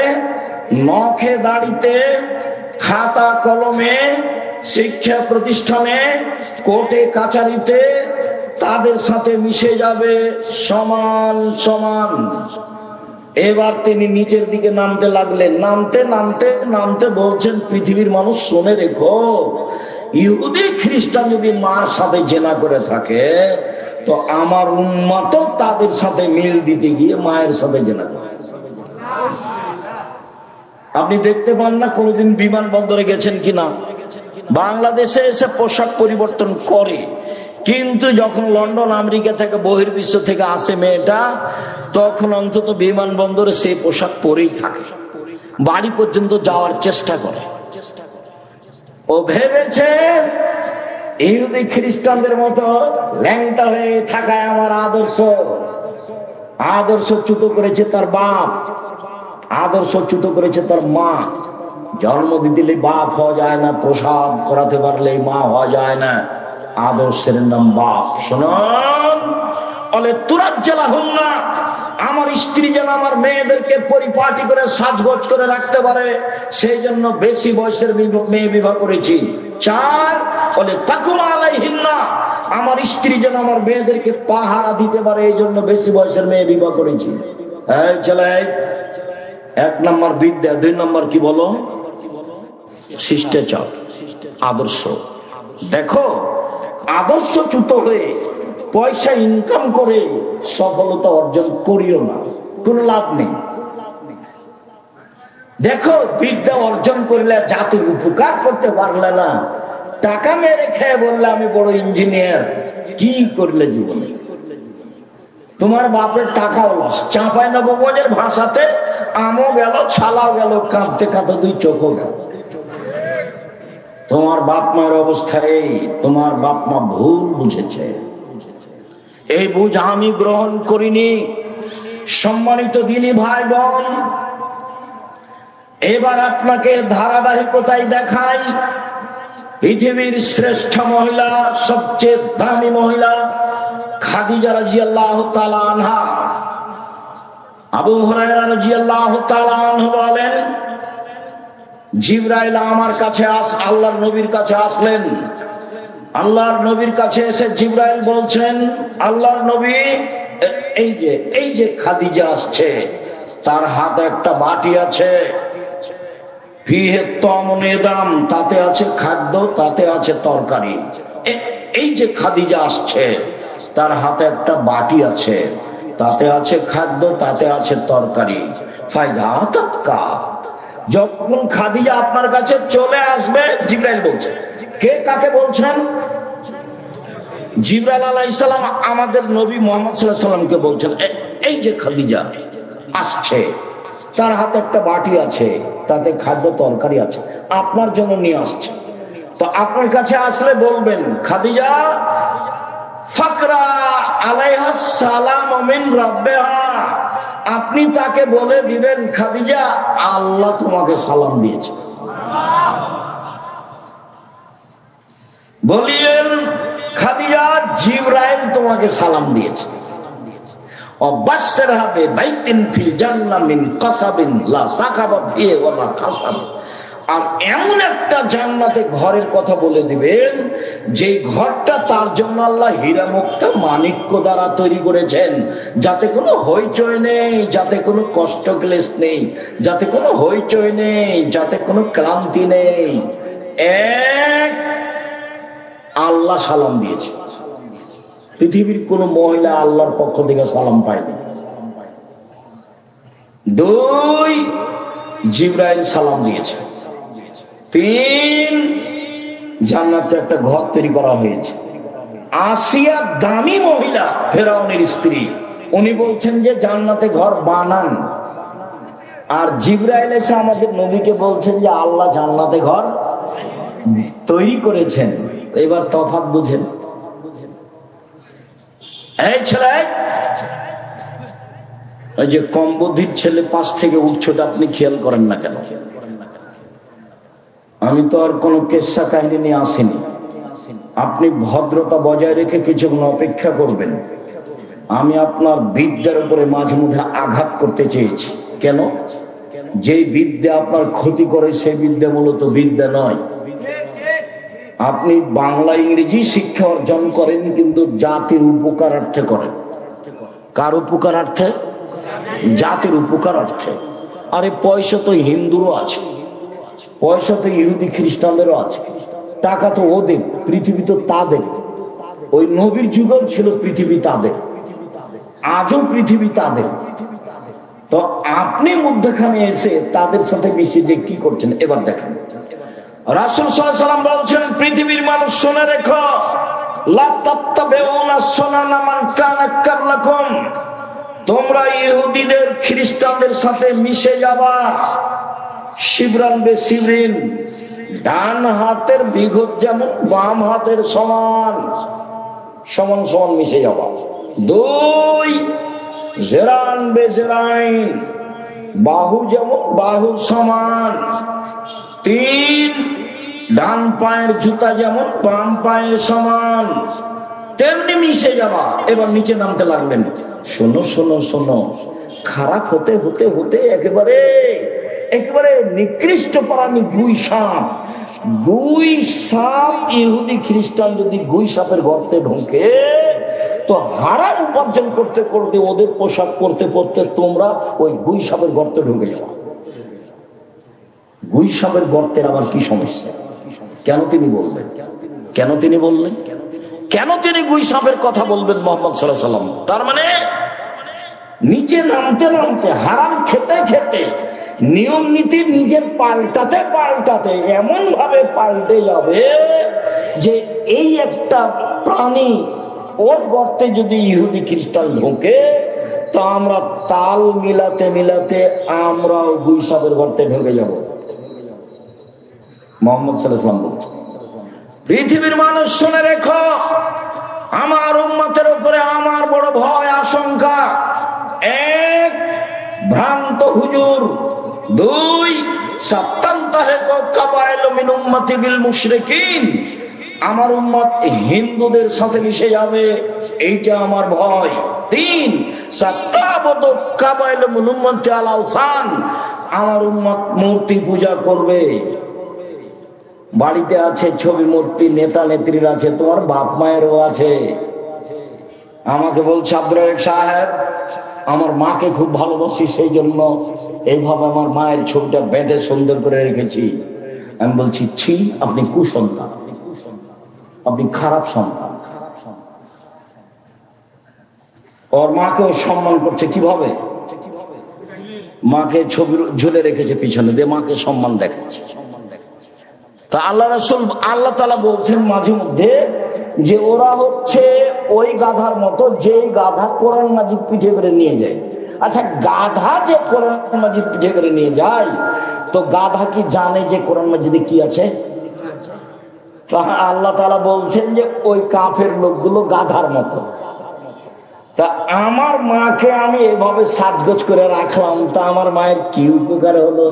নখে দাড়িতে, খাতা কলমে, শিক্ষা প্রতিষ্ঠানে, কোর্টে কাচারিতে তাদের সাথে মিশে যাবে সমান সমান। এবার তিনি নিচের দিকে নামতে লাগলেন। নামতে নামতে নামতে বলছেন, পৃথিবীর মানুষ শুনে রেখো, ইহুদি খ্রিস্টান যদি মার সাথে জেনা করে থাকে তো আমার উম্মত তাদের সাথে মিল দিতে গিয়ে মায়ের সাথে জেনা করে। আপনি দেখতে পান না কোনোদিন বিমানবন্দরে গেছেন কিনা, বাংলাদেশে এসে পোশাক পরিবর্তন করে, কিন্তু যখন লন্ডন আমেরিকা থেকে বহির্বিশ্ব থেকে আসে মেয়েটা, তখন অন্তত বিমানবন্দরে সেই পোশাক পরেই থাকে, বাড়ি পর্যন্ত যাওয়ার চেষ্টা করে। ও ভেবেছে ইহুদি খ্রিস্টানদের মতো ল্যাংটা হয়ে থাকায় আমার আদর্শ। আদর্শ চ্যুত করেছে তার বাপ, আদর্শ চ্যুত করেছে তার মা। জন্ম দিলে বাপ হওয়া যায় না, প্রসাদ করাতে পারলে মা হওয়া যায় না, আদর্শের নাম বাপ। শুনুন, বলে তুরাজ্জালা হুম না, আমার স্ত্রী যেন আমার মেয়েদেরকে পরিপাটি করে সাজগোজ করে রাখতে পারে, সেই জন্য বেশি বয়সের মেয়ে বিবাহ করেছি। 4, বলে তাকুমা আলাইহিন না, আমার স্ত্রী যেন আমার মেয়েদেরকে পাহারা দিতে পারে, এই জন্য বেশি বয়সের মেয়ে বিবাহ করেছি। এই ছেলে, 1 নম্বর বিদ্যা, 2 নম্বর কি বলো? শিষ্টাচার, আদর্শ। দেখো, আদর্শচ্যুত হয়ে পয়সা ইনকাম করে সফলতা অর্জন করিও না, কোনো লাভ নেই। দেখো, বিদ্যা অর্জন করলে জাতির উপকার করতে পারলে না, টাকা মেরে খেয়ে বললে আমি বড় ইঞ্জিনিয়ার, কি করলে জীবনে? তোমার বাপের টাকাও লস। চাঁপাইনবাবগঞ্জের ভাষাতে আমও গেল, ছালাও গেল, কাঁদতে কাঁদতে 2 চোখও গেল। তোমার বাপ মায়ের অবস্থা এই, তোমার বাপ মা ভুল বুঝেছে, এই বুঝ আমি গ্রহণ করিনি। সম্মানিত দিনী ভাই বোন, এবার আপনাকে ধারাবাহিকতায় দেখাই পৃথিবীর শ্রেষ্ঠ মহিলা, সবচেয়ে দামি মহিলা খাদিজা রাদিয়াল্লাহু তাআলা আনহা। আবু হুরায়রা রাদিয়াল্লাহু তাআলা আনহু বলেন, জিবরাইল আমার কাছে আল্লাহর নবীর কাছে আসলেন। আল্লাহর নবীর কাছে এসে জিবরাইল বলছেন, আল্লাহর নবী, এই যে খাদিজা আসছে, তার হাতে একটা বাটি আছে, ফিহে তামুন দাম, তাতে আছে খাদ্য, তাতে আছে তরকারি। এই যে খাদিজা আসছে, তার হাতে একটা বাটি আছে, তাতে আছে খাদ্য, তাতে আছে তরকারি। ফাইজাতাতকা, যখন খাদিজা আপনার কাছে চলে আসবে, জিবরাইল বলছে। কে কাকে বলছেন? জিবরাইল আলাইহিস সালাম আমাদের নবী মুহাম্মদ সাল্লাল্লাহু আলাইহি সাল্লামকে বলছেন, এই যে খাদিজা আসছে, তার হাতে একটা বাটি আছে, তাতে খাদ্য তরকারি আছে, আপনার জন্য নিয়ে আসছে। তো আপনার কাছে আসলে বলবেন, খাদিজা ফাকরা আলাইহা সালাম মিন রাব্বিহা, আপনি তাকে বলে দিবেন, খাদিজা আল্লাহ তোমাকে সালাম দিয়েছে। বলিয়েন, খাদিজা জিবরাইল তোমাকে সালাম দিয়েছে। অবাশশিরহা বিবাইতিন ফিল জান্নাহ মিন কাসাবিন লা সাকাবা ফিহি ওয়া লা কাসাব, আর এমন একটা জান্নাতে ঘরের কথা বলে দিবেন, যে ঘরটা তার জন্য আল্লাহ হীরা মুক্তা মাণিক্য দ্বারা তৈরি করেছেন, যাতে কোনো হইচই নেই, যাতে কোনো কষ্ট ক্লেশ নেই, যাতে কোনো হইচই নেই, যাতে কোনো ক্লান্তি নেই। এক, আল্লাহ সালাম দিয়েছে। পৃথিবীর কোন মহিলা আল্লাহর পক্ষ থেকে সালাম পায়নি। 2, জিবরাইল সালাম দিয়েছে। 3, জান্নাতে একটা ঘর তৈরি করা হয়েছে। আসিয়া দামি মহিলা, ফেরাউনের স্ত্রী, উনি বলছেন যে জান্নাতে ঘর বানান, আর জিবরাইল এসে আমাদের নবীকে বলছেন যে আল্লাহ জান্নাতে ঘর তৈরি করেছেন। এবার তফাৎ বুঝেন। এই ছেলে, ওই যে কম বুদ্ধির ছেলে পাশ থেকে উঠছোটা আপনি খেয়াল করেন না কেন? আমি তো আর কোনো কেসা কাহিনী নিয়ে আসিনি, আপনি ভদ্রতা বজায় রেখে কিছুক্ষণ অপেক্ষা করবেন। আমি আপনার বিদ্যার উপরে মাঝে মধ্যে আঘাত করতে চেয়েছি। কেন? যে বিদ্যা আপনার ক্ষতি করে সেই বিদ্যা মূলত বিদ্যা নয়। আপনি বাংলা ইংরেজি শিক্ষা অর্জন করেন কিন্তু জাতির উপকারার্থে করেন। কার উপকারার্থে? জাতির উপকারার্থে। আরে পয়সা তো হিন্দুরও আছে, পয়সা তো ইহুদি খ্রিস্টানদেরও আছে, টাকা তো ওদের, পৃথিবী তো তাদের। ওই নবীর যুগেও ছিল পৃথিবী তাদের, আজও পৃথিবী তাদের। তো আপনি মধ্যখানে এসে তাদের সাথে মিশে যে কি করছেন এবার দেখেন। রাসূল সাল্লাল্লাহু আলাইহি ওয়াসাল্লাম বলছেন, পৃথিবীর মানুষ শুনে রেখো, লা তাত্তাবিউনা সুনানা মান কানা ক্বাবলাকুম, তোমরা ইহুদিদের খ্রিস্টানদের সাথে মিশে যাবা। শিবরান বে শিবরিন, ডান হাতের বিঘত যেমন বাম হাতের সমান, সমান সমান মিশে যাবা। 2 জেরান বে জেরাইন, বাহু যেমন বাহু সমান। 3 ডান পায়ের জুতা যেমন বাম পায়ের সমান, তেমনি মিশে যাবা। এবার নিচে নামতে লাগলেন। শোনো শোনো শোনো, খারাপ হতে হতে হতে একেবারে একেবারে নিকৃষ্ট প্রাণী গুই সাপ। গুই সাপ, ইহুদি খ্রিস্টান যদি গুই সাপের গর্তে ঢোকে তো হারাম উপার্জন করতে করতে ওদের পোশাক পরতে পরতে তোমরা ওই গুই সাপের গর্তে ঢুকে যাও। গুই সাপের গর্তের আবার কি সমস্যা? কেন তিনি বললেন? কেন তিনি বললেন? কেন তিনি গুই সাপের কথা বলবেন মুহাম্মদ সাল্লাল্লাহু আলাইহি ওয়াসাল্লাম? তার মানে নিচে নামতে নামতে, হারাম খেতে খেতে, নিয়ম নীতি নিজের পাল্টাতে পাল্টাতে এমন ভাবে পাল্টে যাবে যে এই একটা প্রাণী ওর গর্তে যদি ইহুদি খ্রিস্টান ঢোকে তো আমরা তাল মিলাতে মিলাতে আমরাও গুই সাপের গর্তে ঢুকে যাব। মুহাম্মদ সাল্লাল্লাহু আলাইহি ওয়াসাল্লাম বলছেন, পৃথিবীর মানুষ শুনে রেখো, আমার উম্মতের উপরে আমার বড় ভয় আশঙ্কা। 1 ভ্রান্ত হুজুর, 2 সাত্তানতাহিকু কাবাইলু মিন উম্মতি বিল মুশরিকিন, আমার উম্মত হিন্দুদের সাথে মিশে যাবে, এইটা আমার ভয়। 3 সাত্তাবতু কাবাইলু মিন উম্মতি আল আওসান, আমার উম্মত মূর্তি পূজা করবে। বাড়িতে আছে ছবি মূর্তি, নেতা নেত্রীর আছে, তোমার বাপ মায়েরও আছে। আমাকে বলছে, আব্দুর রাজ্জাক সাহেব, আমার মাকে খুব ভালোবাসি, সেই জন্য এইভাবে আমার মায়ের ছবিটা বেঁধে সুন্দর করে রেখেছি। আমি বলছি, ছি, আপনি কুসন্তান, আপনি খারাপ সন্তান। ওর মাকেও সম্মান করছে কিভাবে? মাকে ছবি ঝুলে রেখেছে পিছনে দিয়ে, মাকে সম্মান দেখাচ্ছে। তা আল্লাহ রাসূল, আল্লাহ তাআলা বলছেন মাঝে মধ্যে যে ওরা হচ্ছে ওই গাধার মতো, যেই গাধা কোরআন মাজিদ পিঠে করে নিয়ে যায়। আচ্ছা, গাধা যে কোরআন মাজিদ পিঠে করে নিয়ে যায়, তো গাধা কি জানে যে কোরআন মাজিদে কি আছে? আল্লাহ তাআলা বলছেন যে ওই কাফের লোকগুলো গাধার মতো। তা আমার মাকে আমি এভাবে সাজগোজ করে রাখলাম, তা আমার মায়ের কি উপকার হলো?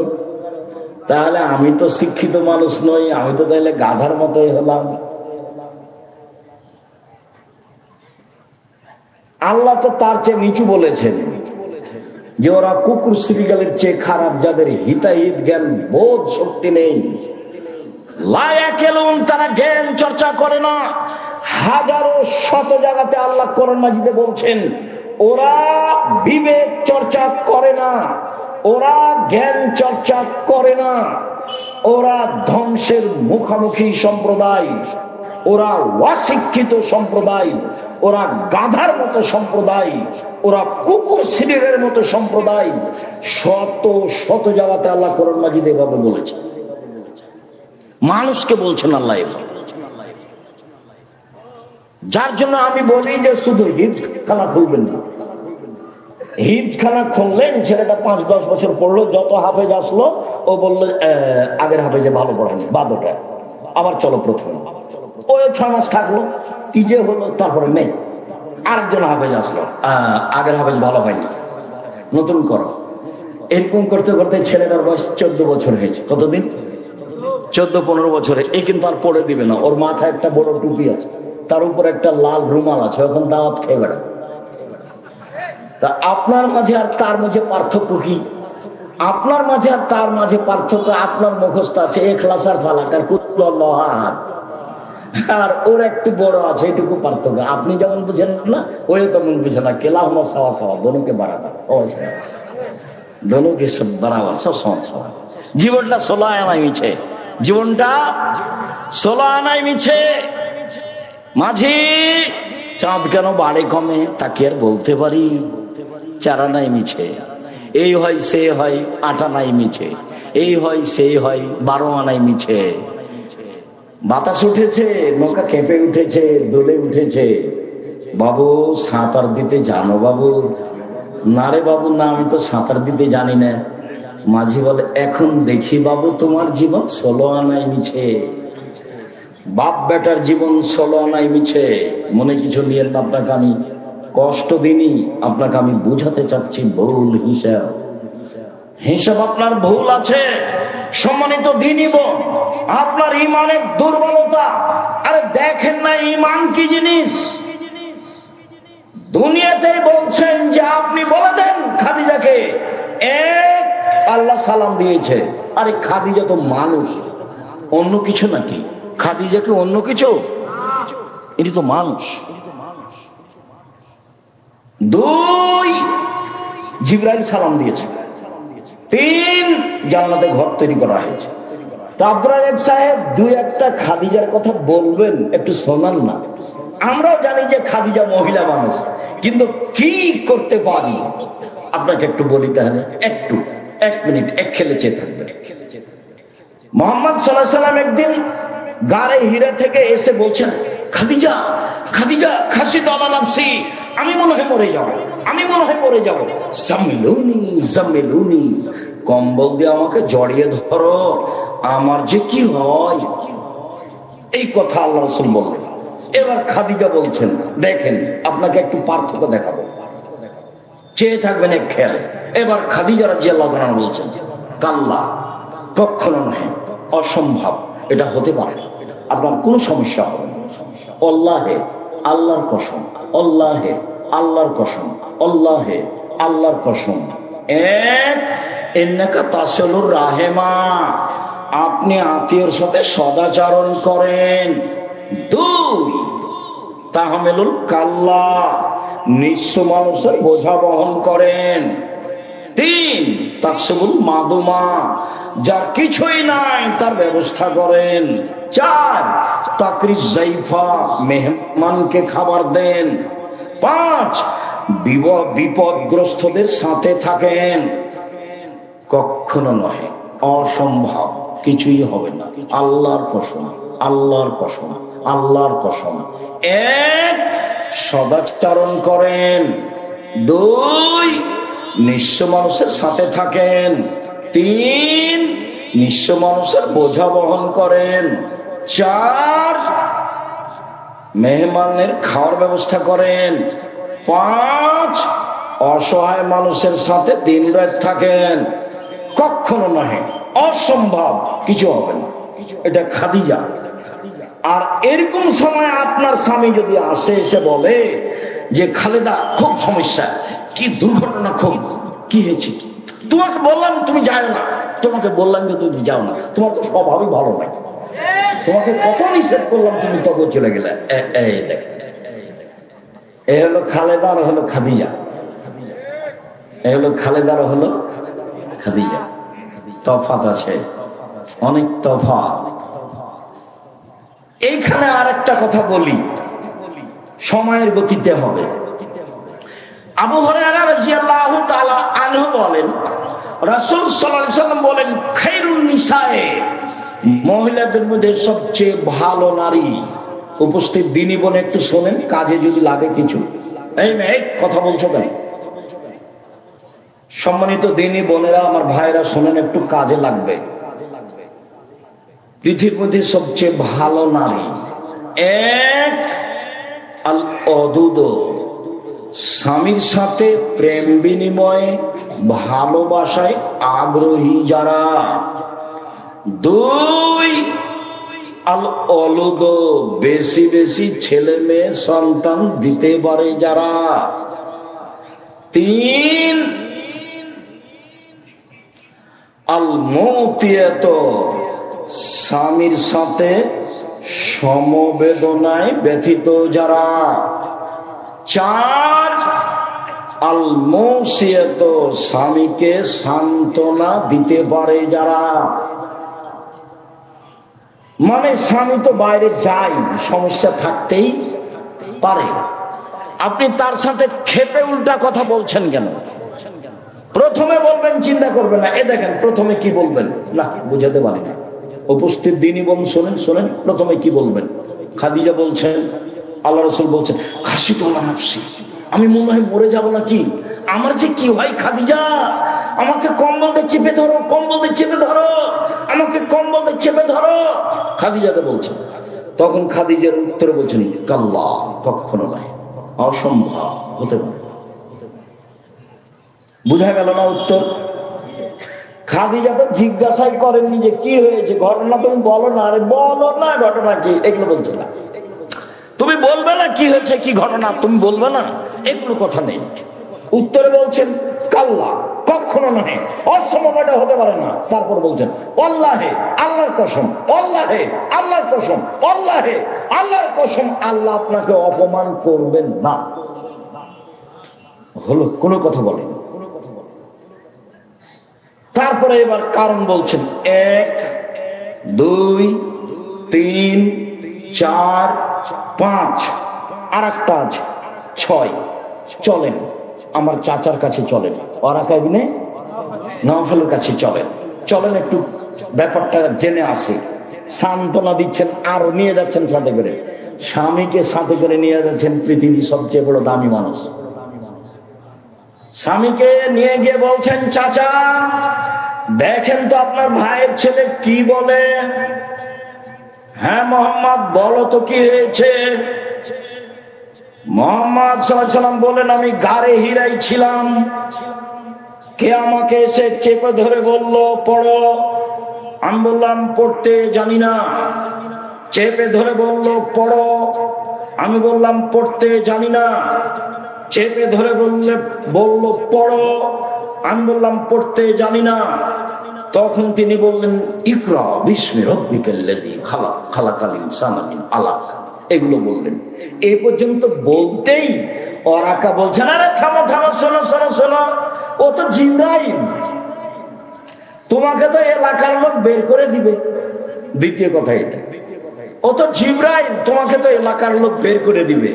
তাহলে আমি তো শিক্ষিত মানুষ নই, আমি তো তাহলে গাধার মতোই হলাম। আল্লাহ তো তার চেয়ে নিচু বলেছেন যে ওরা কুকুর শ্রীগালের চেয়ে খারাপ, যাদের হিতাহিত জ্ঞান বোধ শক্তি নেই। লায়াকেলুন, তারা জ্ঞান চর্চা করে না। হাজারো শত জায়গাতে আল্লাহ কোরআন মাজিদে বলছেন ওরা বিবেক চর্চা করে না, ওরা জ্ঞান চর্চা করে না, ওরা ধ্বংসের মুখোমুখি সম্প্রদায়, ওরা অশিক্ষিত সম্প্রদায়, ওরা গাধার মতো সম্প্রদায়, ওরা কুকুর শ্রীগালের মতো সম্প্রদায়। শত শত জায়গাতে আল্লাহ কোরআন মাজিদে এভাবে বলেছে, মানুষকে বলছেন আল্লাহ। যার জন্য আমি বলি যে শুধু হিফজখানা খুলবেন না। হিফজখানা খুললেন, ছেলেটা 5-10 বছর পড়লো, যত হাফেজ আসলো ও বললো আগের হাফেজে ভালো পড়েন, বাদ ওটা, আবার চলো প্রথমে। ওই 6 মাস থাকলো, কি যে হলো, তারপরে নেই, আরেকজন হাফেজ আসলো, আগের হাফেজ ভালো হয়নি, নতুন করো। এরকম করতে করতে ছেলেটার বয়স 14 বছর হয়েছে। কতদিন? 14-15 বছরে, এই কিন্তু আর পড়ে দিবে না। ওর মাথায় একটা বড় টুপি আছে, তার উপর একটা লাল রুমাল আছে, এখন দাওয়াত খেয়ে বেড়া। তা আপনার মাঝে আর তার মাঝে পার্থক্য কি? আপনার মাঝে আর তার মাঝে পার্থক্য, আপনার মুখস্থ আছে ইখলাস আর ফালাক আর কুল আল্লাহু আহাদ, আর ওর একটু বড় আছে, এটুকু পার্থক্য। আপনি যেমন বুঝেন না, ওই তেমন বুঝে না। কেলাহুমা সাওয়া সাওয়া, দোনোকে বারাবার, দোনোকে সব বারাবার, সব সমান সমান। জীবনটা 16 আনায় মিছে, জীবনটা 16 আনায় মিছে। মাঝি চাঁদ কেন বাড়ে কমে, তাকে আর বলতে পারি? 4 আনায় মিছে। এই হয় সে হয় 8 আনায় মিছে, এই হয় সেই হয় 12 আনায় মিছে। বাতাস উঠেছে, নৌকা কেঁপে উঠেছে, দোলে উঠেছে। বাবু সাঁতার দিতে জানো বাবু? না রে বাবু, না, আমি তো সাঁতার দিতে জানি না। মাঝি বলে, এখন দেখি বাবু তোমার জীবন 16 আনায় মিছে। বাপ বেটার জীবন 16 আনায় মিছে। মনে কিছু নিয়েন না, আপনাকে আমি কষ্ট দিনই, আপনাকে আমি বুঝাতে চাচ্ছি ভুল হিসাব। হিসাব আপনার ভুল আছে। সম্মানিত দ্বীনি বোন, আপনার ইমানের দুর্বলতা। আরে দেখেন না ইমান কি জিনিস? দুনিয়াতে বলছেন যে আপনি বলে দেন খাদিজাকে, এক আল্লাহ সালাম দিয়েছে। আরে খাদিজা তো মানুষ, অন্য কিছু নাকি? খাদিজাকে অন্য কিছু? এটি তো মানুষ। 2 জিবরাইল সালাম দিয়েছে। 3 জান্নাতে ঘর তৈরি করা হয়েছে। তা আব্দুর রাজ্জাক সাহেব 2-1টা খাদিজার কথা বলবেন, একটু শোনান না। আমরাও জানি যে খাদিজা মহিলা মানুষ, কিন্তু কি করতে পারি আপনাকে একটু বলি। তাহলে একটু 1 মিনিট এক খেলে চেয়ে থাকবেন। মুহাম্মদ সাল্লাল্লাহু আলাইহি সাল্লাম একদিন গারে হিরা থেকে এসে বলছেন, খাদিজা খাদিজা খাসি দালা নাফসি, আমি মনে হয় মরে যাব, আমি মনে হয় মরে যাব। জামিলুনি জামিলুনি, কম্বল দিয়ে আমাকে জড়িয়ে ধরো, আমার যে কি হয়। এই কথা আল্লাহ রাসূল বললেন। এবার খাদিজা বলছেন, দেখেন আপনাকে একটু পার্থক্য দেখাবো, চেয়ে থাকবেন এক খেয়ালে। এবার খাদিজা রাদিয়াল্লাহু আনহা বলছেন, কাল্লা, কখনো নয়, অসম্ভব, এটা হতে পারে না, আপনার কোনো সমস্যা হবে না। আল্লাহে আল্লাহর কসম, আল্লাহে আল্লাহর কসম, আল্লাহে আল্লাহর কসম। এক, ইন্নাকা তাসিলুর রাহেমা, আপনি আত্মীয়র সাথে সদাচরণ করেন। 2, তাহমিলুল কাল্লা, নিঃস্ব মানুষের বোঝা বহন করেন। 3, তাকসিবুল মাদুমা, যার কিছুই নাই তার ব্যবস্থা করেন। 4, তাকরিজ জাইফা, মেহমানকে খাবার দেন। 5, বিপদগ্রস্তদের সাথে থাকেন। কখনো নয়, অসম্ভব, কিছুই হবে না, আল্লাহর কসম, আল্লাহর কসম, আল্লাহর কসম। 1, সদাচরণ করেন। 2, নিঃস্ব মানুষের সাথে থাকেন। 3, নিঃস্ব মানুষের বোঝা বহন করেন। 4, মেহমানের খাওয়ার ব্যবস্থা করেন। 5, অসহায় মানুষের সাথে দিন রাত থাকেন। কখনো নয়, অসম্ভব, কিছু হবে না। এটা খাদিজা। আর এরকম সময় আপনার স্বামী যদি আসে, এসে বলে যে খালেদা খুব সমস্যা, কি দুর্ঘটনা, খুব কি হয়েছে, তোমাকে বললাম তুমি যাও না, তোমাকে বললাম যে তুমি যাও না, তোমার তো স্বভাবই ভালো নাই, তোমাকে কত নিষেধ করলাম, তুমি তখন চলে গেলে। এই দেখ, এ হলো খালেদা আর হলো খাদিজা, এ হলো খালেদা আর হলো খাদিজা। তফাৎ আছে, অনেক তফাৎ। এইখানে আর একটা কথা বলি, সময়ের গতিতে হবে। আবু হুরায়রা রাদিয়াল্লাহু তাআলা আনহু বলেন, রাসূল সাল্লাল্লাহু আলাইহি ওয়াসাল্লাম বলেন, খায়রুন নিসায়ে, মহিলাদের মধ্যে সবচেয়ে ভালো নারী। উপস্থিত দ্বীনি বোন একটু শোনেন, কাজে যদি লাগে কিছু। এই মেয়ে কথা বলছো কেন? সম্মানিত দ্বীনি বোনেরা, আমার ভাইরা শোনেন, একটু কাজে লাগবে। পৃথিবীর মধ্যে সবচেয়ে ভালো নারী 1, আল অদুদ, স্বামীর সাথে প্রেম বিনিময়ে ভালোবাসায় আগ্রহী যারা। দুই, আল অলুদ, বেশি বেশি ছেলে মেয়ে সন্তান দিতে পারে যারা। তিন, আল মৌতিয়াত, স্বামীর সাথে সমবেদনায় ব্যথিত যারা। চার, আল মৌসিয়াত, স্বামীকে সান্ত্বনা দিতে পারে যারা। মানে স্বামী তো বাইরে যায়, সমস্যা থাকতেই পারে, আপনি তার সাথে খেপে উল্টা কথা বলছেন কেন? প্রথমে বলবেন, চিন্তা করবেন না। এ দেখেন প্রথমে কি বলবেন, না বুঝাতে পারি না। উপস্থিত দিনই বোন শোনেন শোনেন, প্রথমে কি বলবেন? খাদিজা বলছেন, আল্লাহ রাসূল বলছেন, খাসিত আলা নাফসি, আমি মনে হয় মরে যাব নাকি, আমার যে কি হয় খাদিজা, আমাকে কম্বল দিয়ে চেপে ধরো, কম্বল দিয়ে চেপে ধরো, আমাকে কম্বল দিয়ে চেপে ধরো, খাদিজাকে বলছেন। তখন খাদিজার উত্তরে বলছেন, কাল্লা, কখনো নয়, অসম্ভব, হতে পারে। বুঝা গেল না উত্তর? খাদিজা তো জিজ্ঞাসাই করেননি যে কি হয়েছে, ঘটনা তুমি বলো না। আরে বলো না ঘটনা কি, এগুলো বলছে না। তুমি বলবে না কি হয়েছে, কি ঘটনা, তুমি বলবে না, এগুলো কথা নেই। উত্তরে বলছেন, কাল্লা, কখনো নয়, অসম্ভব, এটা হতে পারে না। তারপর বলছেন, আল্লাহে, আল্লাহর কসম, আল্লাহে, আল্লাহর কসম, আল্লাহে, আল্লাহর কসম, আল্লাহ আপনাকে অপমান করবেন না। হলো, কোনো কথা বলেন। তারপরে এবার কারণ বলছেন, 1, 2, 3, 4, 5, আর একটা আছে 6। চলেন আমার চাচার কাছে, চলেন ওয়ারাকা ইবনে নওফলের কাছে চলেন, চলেন একটু ব্যাপারটা জেনে আসি। সান্ত্বনা দিচ্ছেন, আর নিয়ে যাচ্ছেন সাথে করে, স্বামীকে সাথে করে নিয়ে যাচ্ছেন পৃথিবীর সবচেয়ে বড় দামি মানুষ। স্বামীকে নিয়ে গিয়ে বলছেন, চাচা দেখেন তো আপনার ভাইয়ের ছেলে কি বলে। হ্যাঁ মোহাম্মদ, বলো তো কি হয়েছে। মোহাম্মদ সাল্লাল্লাহু আলাইহি ওয়াসাল্লাম বলেন, আমি গাড়ে হিরাই ছিলাম, কে আমাকে এসে চেপে ধরে বলল পড়ো। আমি বললাম পড়তে জানি না। চেপে ধরে বলল পড়ো। আমি বললাম পড়তে জানি না। চেপে ধরে বলল পড়ো। আমি বললাম পড়তে জানি না। তখন তিনি বললেন, ইকরা বিস্মি রাব্বিকাল্লাযী খালাক, খালাকাল ইনসানা মিন আলাক, এগুলো বললেন। এই পর্যন্ত বলতেই ওরাকা বলছেন, আরে থামো থামো, শোনো শোনো শোনো, ও তো জিবরাইল, তোমাকে তো এলাকার লোক বের করে দিবে। দ্বিতীয় কথা এটা, ও তো জিবরাইল, তোমাকে তো এলাকার লোক বের করে দিবে।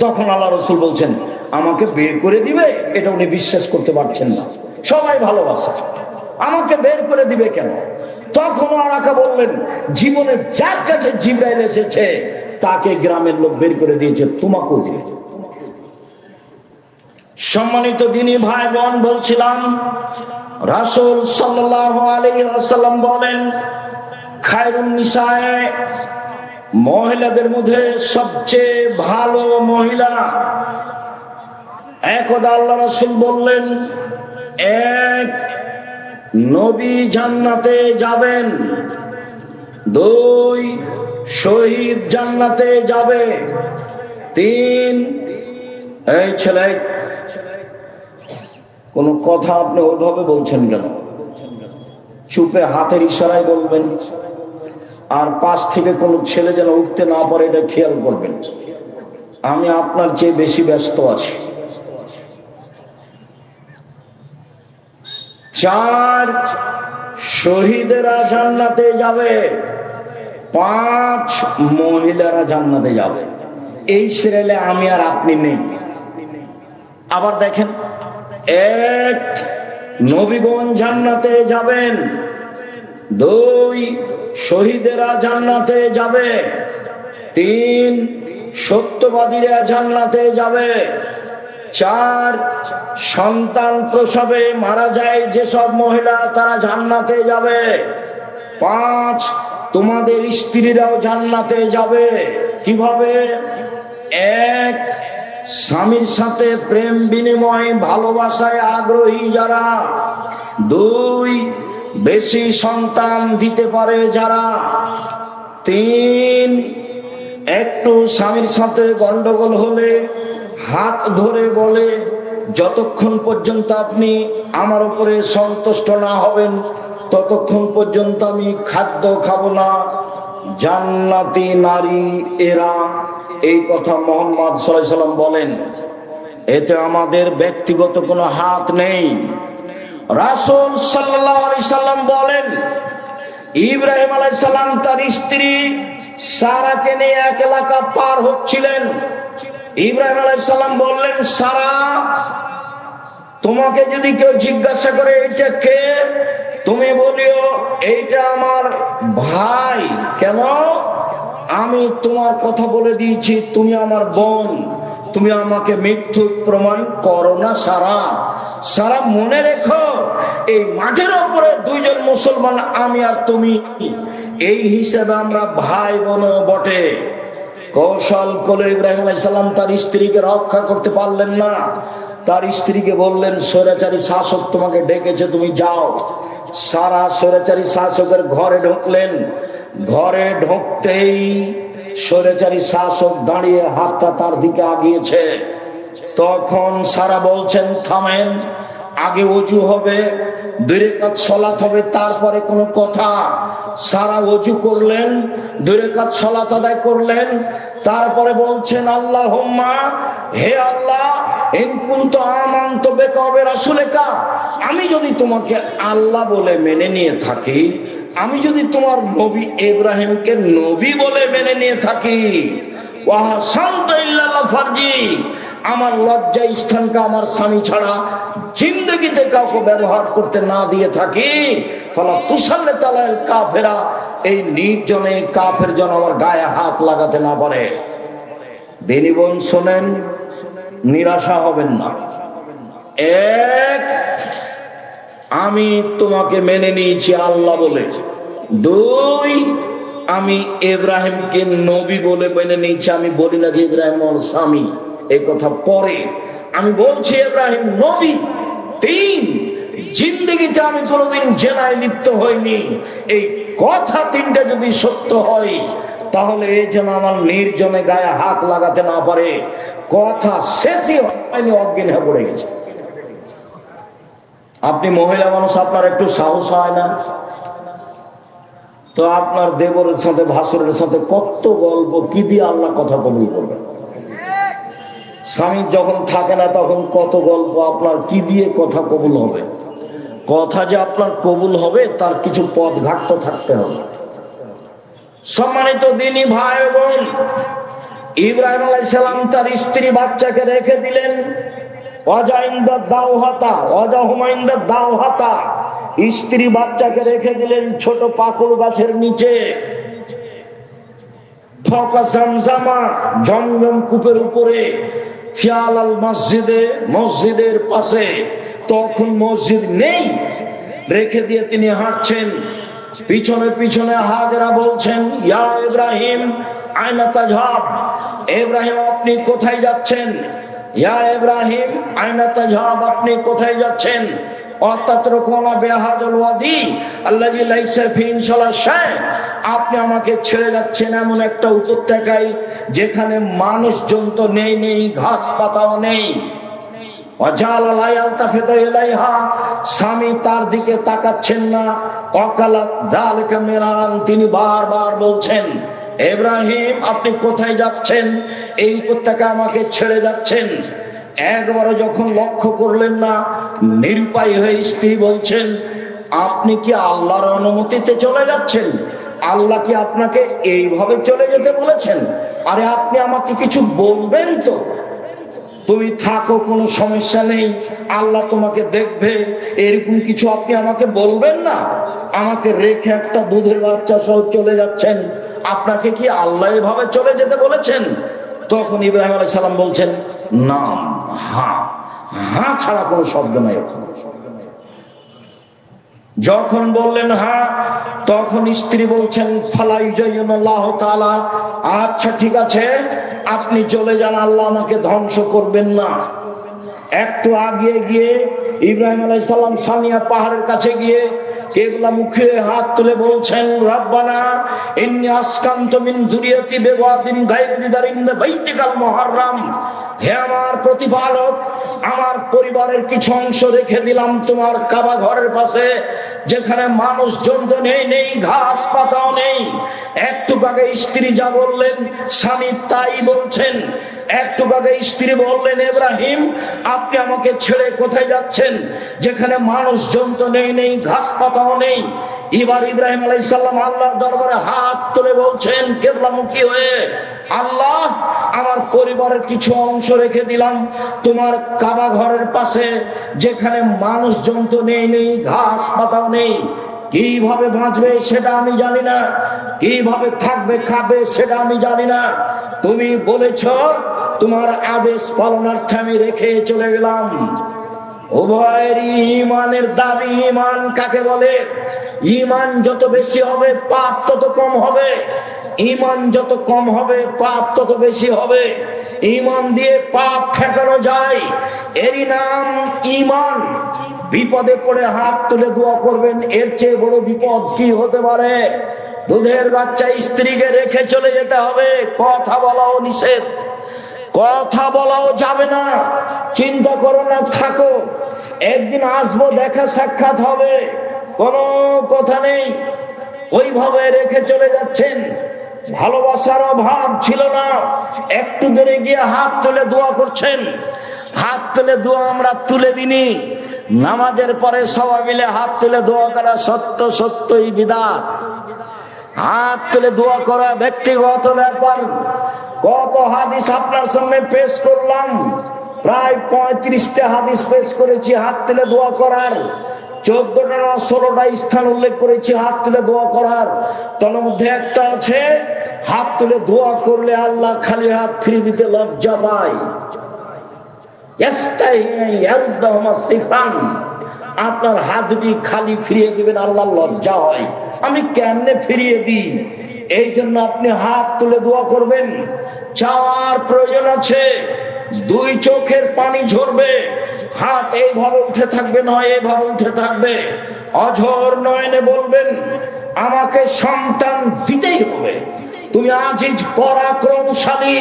তখন আল্লাহ রাসূল বলছেন, আমাকে বের করে দিবে, এটা উনি বিশ্বাস করতে পারছেন না। সবাই ভালোবাসে, আমাকে বের করে দিবে কেন? তখন ওরাকা বললেন, জীবনে যার কাছে জিবরাইল এসেছে তাকে গ্রামের লোক বের করে দিয়েছে, তোমাকেও দিবে। সম্মানিত দিনী ভাই বোন, বলছিলাম রাসূল সাল্লাল্লাহু আলাইহি ওয়াসাল্লাম বলেন, খায়রুন নিসায়ে, মহিলাদের মধ্যে সবচেয়ে ভালো মহিলা। একদা আল্লাহ রাসূল বললেন, 1 নবী জান্নাতে যাবেন, 2 শহীদ জান্নাতে যাবে, 3 এই ছেলে, কোন কথা আপনি ওইভাবে বলছেন কেন? চুপে হাতের ইশারায় বলবেন, আর পাশ থেকে কোন ছেলে যেন উঠতে না পারে এটা খেয়াল করবেন। আমি আপনার চেয়ে বেশি ব্যস্ত আছি। 4 শহীদেরা জান্নাতে যাবে, 5 মহিলারা জান্নাতে যাবে। এই সিরিয়ালে আমি আর আপনি নেই। আবার দেখেন, 1 নবীগণ জান্নাতে যাবেন, 2 শহীদেরা জান্নাতে যাবে, 3 সত্যবাদীরা জান্নাতে যাবে, 4 সন্তান প্রসবে মারা যায় যেসব মহিলা তারা জান্নাতে যাবে, 5 তোমাদের স্ত্রীরাও জান্নাতে যাবে। কিভাবে? 1 স্বামীর সাথে প্রেম বিনিময় ভালোবাসায় আগ্রহী যারা, 2 বেশি সন্তান দিতে পারে যারা, 3 একটু স্বামীর সাথে গন্ডগোল হলে হাত ধরে বলে, যতক্ষণ পর্যন্ত আপনি আমার উপরে সন্তুষ্ট না হবেন ততক্ষণ পর্যন্ত আমি খাদ্য খাবো না। জান্নাতি নারী এরা, এই কথা মুহাম্মদ সাল্লাল্লাহু আলাইহি ওয়াসাল্লাম বলেন। এতে আমাদের ব্যক্তিগত কোনো হাত নেই। রাসূল সাল্লাল্লাহু আলাইহি সাল্লাম বলেন, ইব্রাহিম আলাইহিস সালাম তার স্ত্রী সারাকে নিয়ে এক এলাকা পার হচ্ছিলেন। ইব্রাহিম আলাইহিস সালাম বললেন, সারা, তোমাকে যদি কেউ জিজ্ঞাসা করে এটা কে, তুমি বলিও এইটা আমার ভাই। কেন? আমি তোমার কথা বলে দিয়েছি, তুমি আমার বোন, তুমি আমাকে মিথ্যুক প্রমাণ করো না। সারা, সারা মনে রেখো, এই মাঠের উপরে 2 জন মুসলমান, আমি আর তুমি, এই হিসেবে আমরা ভাই বোন বটে। কৌশল করে ইব্রাহিম আলাইহিস সালাম তার স্ত্রীকে রক্ষা করতে পারলেন না। তার স্ত্রীকে বললেন, স্বৈরাচারী শাসক তোমাকে ডেকেছে, তুমি যাও। সারা স্বৈরাচারী শাসকের ঘরে ঢুকলেন। ঘরে ঢুকতেই স্বৈরাচারী শাসক দাঁড়িয়ে হাতটা তার দিকে আগিয়েছে। তখন সারা বলছেন, থামেন, আগে ওযু হবে, 2 রাকাত সালাত হবে, তারপরে কোনো কথা। সারা ওযু করলেন, 2 রাকাত সালাত আদায় করলেন, তারপরে বলছেন, আল্লাহুম্মা, হে আল্লাহ, ইন কুনতু আমানতু বিকা ওয়া বিরাসূলিকা, আমি যদি তোমাকে আল্লাহ বলে মেনে নিয়ে থাকি, আমি যদি তোমার নবী ইব্রাহিমকে নবী বলে মেনে নিয়ে থাকি, ওয়া হাসানতু ইল্লা ফারজি, আমার লজ্জা স্থানকে আমার স্বামী ছাড়া জিন্দগিতে কাউকে ব্যবহার করতে না দিয়ে থাকি, ফালা তুসাল্লিত আলাল কাফেরা, এই নির্জনে কাফের যেন আমার গায়ে হাত লাগাতে না পারে। দিনী বোন শোনেন, নিরাশা হবেন না। 1, আমি তোমাকে মেনে নিয়েছি আল্লাহ বলে। 2, আমি ইব্রাহিমকে নবী বলে মেনে নিয়েছি। আমি বলি না যে ইব্রাহিম আমার স্বামী, এই কথা পরে, আমি বলছি ইব্রাহিম নবী। 3, জিন্দেগিতে আমি কোনোদিন জেনায় লিপ্ত হইনি। এই কথা 3টা যদি সত্য হয়, তাহলে এই যেন আমার নির্জনে গায়ে হাত লাগাতে না পারে। কথা শেষই হয়নি, অজ্ঞান হয়ে পড়ে গেছে। আপনি মহিলা মানুষ, আপনার একটু সাহস হয় না? তো আপনার দেবরের সাথে ভাসুরের সাথে কত গল্প, কি দিয়ে আল্লাহ কথা কবুল করবেন? স্বামী যখন থাকে না তখন কত গল্প, আপনার কি দিয়ে কথা কবুল হবে? কথা যে আপনার কবুল হবে তার কিছু পথ ঘাট তো থাকতে হবে। সম্মানিত দিনী ভাই বোন, ইব্রাহিম আলাইহিস সালাম তার স্ত্রী বাচ্চাকে রেখে দিলেন। স্ত্রী বাচ্চাকে রেখে দিলেন ছোট পাকুড় গাছের নিচে, জমজম কূপের উপরে, ফিয়ালাল মসজিদে, মসজিদের পাশে। তখন মসজিদ নেই, রেখে দিয়ে তিনি হাঁটছেন। পিছনে পিছনে হাজেরা বলছেন, ইয়া ইব্রাহিম আইনা তাযহাব, ইব্রাহিম আপনি কোথায় যাচ্ছেন? ইয়া ইব্রাহিম আইনা তাযহাব, আপনি কোথায় যাচ্ছেন? আপনি আমাকে ছেড়ে যাচ্ছেন এমন একটা উপত্যকায় যেখানে মানুষজন তো নেই, নেই ঘাস পাতাও নেই। স্বামী তার দিকে তাকাচ্ছেন না। তিনি বারবার বলছেন, ইব্রাহিম আপনি কোথায় যাচ্ছেন? এই উপত্যকায় আমাকে ছেড়ে যাচ্ছেন। একবারও যখন লক্ষ্য করলেন না, নিরুপায় হয়ে স্ত্রী বলছেন, আপনি কি আল্লাহর অনুমতিতে চলে যাচ্ছেন? আল্লাহ কি আপনাকে এইভাবে চলে যেতে বলেছেন? আরে আপনি আমাকে কিছু বলবেন তো, তুমি থাকো, কোনো সমস্যা নেই, আল্লাহ তোমাকে দেখবে, এরকম কিছু আপনি আমাকে বলবেন না? আমাকে রেখে একটা দুধের বাচ্চা সহ চলে যাচ্ছেন, আপনাকে কি আল্লাহ এভাবে চলে যেতে বলেছেন? তখন ইব্রাহিম আলাইহিস সালাম বলছেন, না, হ্যাঁ, হ্যাঁ ছাড়া কোনো শব্দ নাই। যখন বললেন হ্যাঁ, তখন স্ত্রী বলছেন, ফালাইজাইনাল্লাহু তাআলা, আচ্ছা ঠিক আছে, আপনি চলে যান, আল্লাহ আমাকে ধ্বংস করবেন না। একটু আগিয়ে গিয়ে ইব্রাহিম আলাইহিস সালাম সানিয়া পাহাড়ের কাছে গিয়ে কেবলা মুখে হাত তুলে বলছেন, রব্বানা ইন্নী আসকানতু মিন যুরিয়াতি বিওয়াদিন গায়রি যি যারইন ইনদা বাইতিকাল মুহাররাম, হে আমার প্রতিপালক, আমার পরিবারের কিছু অংশ রেখে দিলাম তোমার কাবা ঘরের পাশে, যেখানে মানুষজন তো নেই, ঘাস পাতাও নেই। একটু আগে স্ত্রী যা বললেন স্বামী তাই বলছেন। একটু আগে স্ত্রী বললেন, ইব্রাহিম আপনি আমাকে ছেড়ে কোথায় যাচ্ছেন, যেখানে মানুষজন তো নেই, ঘাস পাতাও নেই। এবার ইব্রাহিম আলাইহিস সালাম আল্লাহর দরবারে হাত তুলে বলছেন কিবলামুখী হয়ে, আল্লাহ আমার পরিবারের কিছু অংশ রেখে দিলাম তোমার কাবা ঘরের পাশে, যেখানে মানুষজন তো নেই, ঘাস পাতাও নেই। কিভাবে বাঁচবে সেটা আমি জানি না, কিভাবে থাকবে খাবে সেটা আমি জানি না। তুমি বলেছ, তোমার আদেশ পালনার্থে আমি রেখে চলে গেলাম। উভয়েরই ঈমানের দাবি। ঈমান কাকে বলে? ঈমান যত বেশি হবে পাপ তত কম হবে, ঈমান যত কম হবে পাপ তত বেশি হবে। ঈমান দিয়ে পাপ ঠেকানো যায়, এরই নাম ঈমান। বিপদে পড়ে হাত তুলে দোয়া করবেন, এর চেয়ে বড় বিপদ কি হতে পারে? দুধের বাচ্চা স্ত্রীকে রেখে চলে যেতে হবে, কথা বলাও নিষেধ, কথা বলাও যাবে না। চিন্তা করো না, থাকো, একদিন আসবো, দেখা সাক্ষাৎ হবে, কোনো কথা নেই। ওইভাবে রেখে চলে যাচ্ছেন। ভালোবাসার অভাব ছিল না, একটু দূরে গিয়ে হাত তুলে দোয়া করছেন। হাত তুলে দোয়া আমরা তুলে দিনি, নামাজের পরে সবাই মিলে হাত তুলে দোয়া করা সত্যই বিদআত। হাত তুলে দোয়া করা ব্যক্তিগত ব্যাপার। কত হাদিস আপনার সামনে পেশ করলাম, প্রায় 35টা হাদিস পেশ করেছি হাত তুলে দোয়া করার। 14টা না 16টা স্থান উল্লেখ করেছি হাত তুলে দোয়া করার। তার মধ্যে একটা আছে, হাত তুলে দোয়া করলে আল্লাহ খালি হাত ফিরিয়ে দিতে লজ্জা পায়। আপনার হাত দুটি খালি ফিরিয়ে দিবেন, আল্লাহ লজ্জা হয়। আমি কেমনে ফিরিয়ে দিই? এই জন্য আপনি হাত তুলে দোয়া করবেন। চাওয়ার প্রয়োজন আছে, দুই চোখের পানি ঝরবে, হাত এইভাবে উঠে থাকবে, নয় এইভাবে উঠে থাকবে। অঝর নয়নে বলবেন, আমাকে সন্তান দিতেই হবে, তুমি আজিজ পরাক্রমশালী,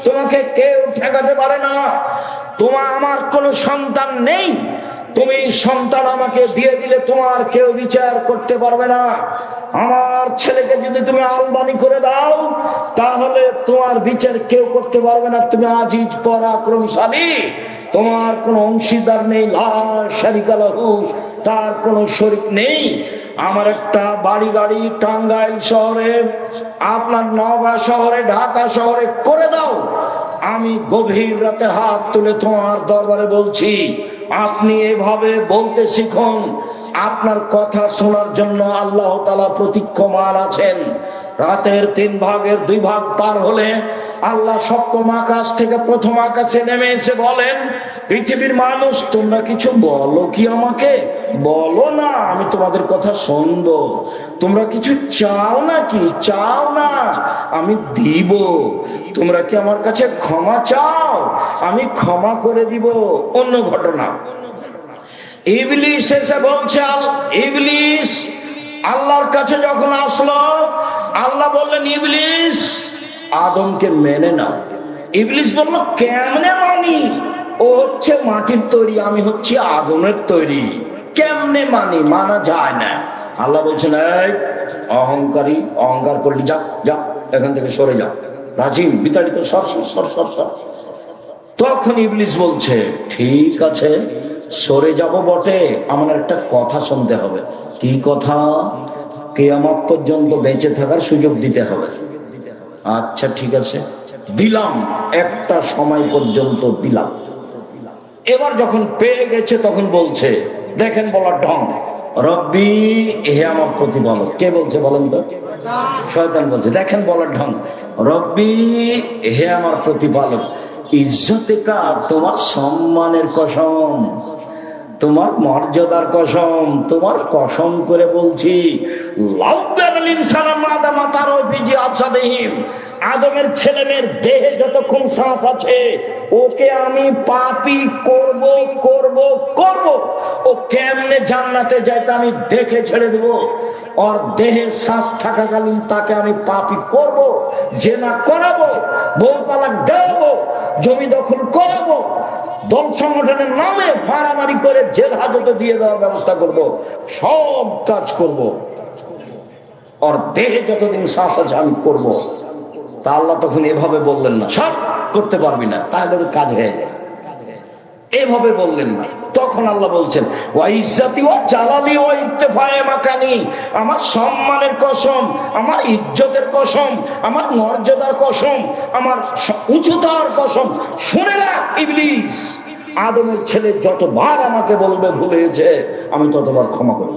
তোমাকে কেউ ঠেকাতে পারে না। তোমার আমার কোনো সন্তান নেই, তুমি সন্তান আমাকে দিয়ে দিলে তোমার কেউ বিচার করতে পারবে না। আমার ছেলেকে যদি তুমি আলবানি করে দাও, তাহলে তোমার বিচার কেউ করতে পারবে না। তুমি আজিজ পরাক্রমশালী, তোমার কোনো অংশীদার নেই, লা শারিকা লাহু, তার কোনো শরীক নেই। আমার একটা বাড়ি গাড়ি টাঙ্গাইল শহরে, আপনার নওগাঁ শহরে, ঢাকা শহরে করে দাও, আমি গভীর রাতে হাত তুলে তোমার দরবারে বলছি, আপনি এভাবে বলতে শিখুন। আপনার কথা শোনার জন্য আল্লাহ তাআলা প্রতীক্ষমান আছেন। রাতের 3 ভাগের 2 ভাগ পার হলে আল্লাহ সপ্তম আকাশ থেকে প্রথম আকাশে নেমে এসে বলেন, পৃথিবীর মানুষ তোমরা কিছু বলো কি আমাকে? বলো না, আমি তোমাদের কথা শুনবো। তোমরা কিছু চাও না কি? চাও না, আমি দিব। তোমরা কি আমার কাছে ক্ষমা চাও? আমি ক্ষমা করে দিব। অন্য ঘটনা, ইবলিস এসে বলছে, ইবলিস আল্লাহর কাছে যখন আসলো, আল্লাহ বললেন, ইবলিস আদমকে মেনে নাও। ইবলিস বলল, কেমনে মানি? ও হচ্ছে মাটির তৈরি, আমি হচ্ছি আগুনের তৈরি, কেমনে মানি? মানা যায় না। আল্লাহ বলছেন, এই অহংকারী, অহংকার করলি, যা যা এখান থেকে সরে যাও, রাজিম বিতাড়িত, সর সর সর সর সর। তখন ইবলিস বলছে, ঠিক আছে সরে যাব বটে, আমার একটা কথা শুনতে হবে। কি কথা? কিয়ামত পর্যন্ত বেঁচে থাকার সুযোগ দিতে হবে। আচ্ছা ঠিক আছে, দিলাম, একটা সময় পর্যন্ত দিলাম। এবার যখন পেয়ে গেছে তখন বলছে, দেখেন বলার ঢং, রব্বি, হে আমার প্রতিপালক। কে বলছে বলেন তো? শয়তান বলছে। দেখেন বলার ঢং, রব্বি, হে আমার প্রতিপালক, ইজ্জতে কার? তোমার সম্মানের কসম, তোমার মর্যাদার কসম, তোমার কসম করে বলছি, লাউদান আদমের ছেলে মেয়ের দেহে যতক্ষণ শ্বাস আছে ওকে আমি পাপী করব করব করব। ও কেমনে জান্নাতে যায় তা আমি দেখে ছেড়ে দেব। ওর দেহে শ্বাস থাকাকালীন তাকে আমি পাপী করব, জেনা করাবো, বউ তালাক দেওয়াবো, জমি দখল করাবো, দল সংগঠনের নামে মারামারি করে জেল হাজতে দিয়ে দেওয়ার ব্যবস্থা করব, সব কাজ করব। ওর দেহে যতদিন শ্বাস আছে আমি করব। তা আল্লাহ তখন এভাবে বললেন না, সব করতে পারবি না, তাহলে তো কাজ হয়ে যায়, এভাবে বললেন না। তখন আল্লাহ বলছেন, ওয়া ইজ্জতি ওয়া জালালি ওয়া ইত্তেফায়ে মাকানি, আমার সম্মানের কসম, আমার ইজ্জতের কসম, আমার মর্যাদার কসম, আমার উচ্চতার কসম, শুনে রাখ ইবলিস, আদমের ছেলে যতবার আমাকে বলবে ভুল হয়েছে আমি ততবার ক্ষমা করব।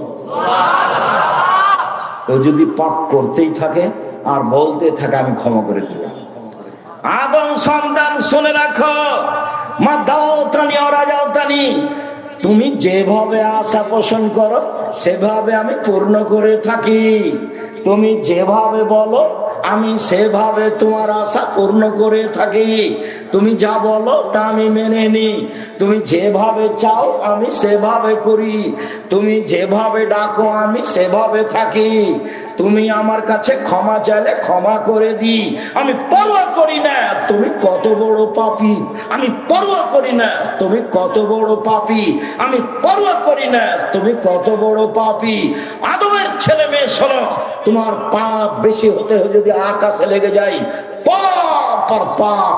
ও যদি পাপ করতেই থাকে আর বলতে থাকে আমি ক্ষমা করে দেব। আদম সন্তান শুনে রাখো, মা দাওতানি ওয়া রাজাওতানি, তুমি যেভাবে আশা পোষণ করো সেভাবে আমি পূর্ণ করে থাকি। তুমি যেভাবে বলো আমি সেভাবে তোমার আশা পূর্ণ করে থাকি। তুমি যা বলো তা আমি মেনে নিই। তুমি যেভাবে চাও আমি সেভাবে করি। তুমি যেভাবে ডাকো আমি সেভাবে থাকি। তুমি আমার কাছে ক্ষমা চাইলে ক্ষমা করে দিই। আমি পরোয়া করি না তুমি কত বড় পাপী, আমি পরোয়া করি না তুমি কত বড় পাপী, আমি পরোয়া করি না তুমি কত বড় পাপী। আদমের ছেলে মেয়ে শোনো, তোমার পাপ বেশি হতে যদি আকাশে লেগে যায়, পাপ আর পাপ,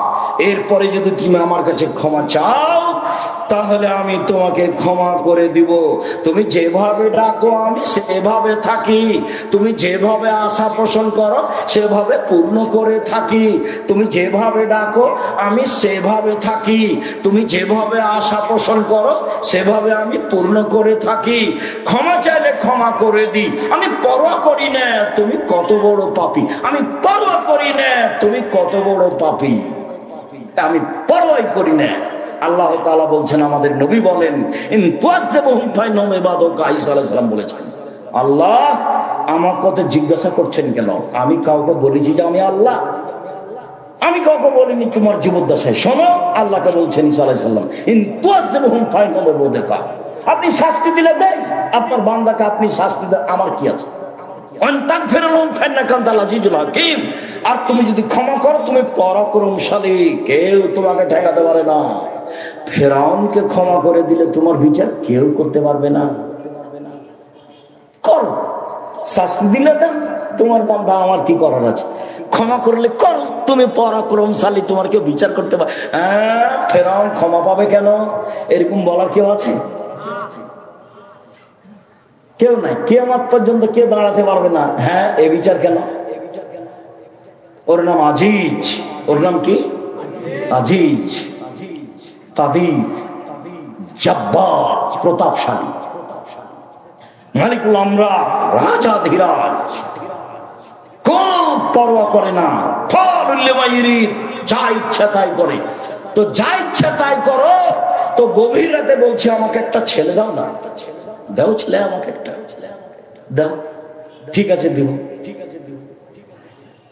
এরপরে যদি তুমি আমার কাছে ক্ষমা চাও তাহলে আমি তোমাকে ক্ষমা করে দিব। তুমি যেভাবে ডাকো আমি সেভাবে থাকি। তুমি যেভাবে আশা পোষণ করো সেভাবে পূর্ণ করে থাকি। তুমি যেভাবে ডাকো আমি সেভাবে থাকি। তুমি যেভাবে আশা পোষণ করো সেভাবে আমি পূর্ণ করে থাকি। ক্ষমা চাইলে ক্ষমা করে দিই। আমি পরোয়া করি না তুমি কত বড় পাপী, আমি পরোয়া করি না তুমি কত বড় পাপী, আমি পরোয়াই করি না। আল্লাহ তাআলা বলছেন, আমাদের নবী বলেন, ইন তুআযিবুহুম ফাইন্নাহুম ইবাদুকা, ঈসা আলাইহিস সালাম বলেছেন, আল্লাহ আমার কথা জিজ্ঞাসা করছেন কেন? আমি কাউকে বলেছি যে আমি আল্লাহ? আমি কাউকে বলিনি তোমার জীবদ্দশায়। শোনো, আল্লাহকে বলছেন ঈসা আলাইহিস সালাম, ইন তুআযিবুহুম ফাইন্নাহুম ইবাদুকা, আপনি শাস্তি দিলে দেন, আপনার বান্দাকে আপনি শাস্তি দেন, আমার কি আছে? আর তুমি যদি ক্ষমা করো তুমি পরাক্রমশালী, কেউ তোমাকে ঠেকাতে পারে না। ফেরাউনকে ক্ষমা করে দিলে তোমার বিচার কেউ করতে পারবে না। করো, শাস্তি দিলে দেন, তোমার বান্দা আমার কি করার আছে? ক্ষমা করলে করো, তুমি পরাক্রমশালী, তোমার কেউ বিচার করতে পারে। হ্যাঁ, ফেরাউন ক্ষমা পাবে কেন? এরকম বলার কেউ আছে? কেউ নাই। কিয়ামত পর্যন্ত কেউ দাঁড়াতে পারবে না। হ্যাঁ, এ বিচার কেন? ওর নাম আজিজ। ওর নাম কি? আজিজ, কাদির, জব্বার, প্রতাপশালী, মালিকুল আমরা, রাজাধিরাজ, কোন পরোয়া করে না। যা ইচ্ছা তাই করে। তো যা ইচ্ছা তাই করো, তো গভীর রাতে বলছে আমাকে একটা ছেলে দাও না, দাও ছেলে, আমাকে একটা দাও। ঠিক আছে দিব।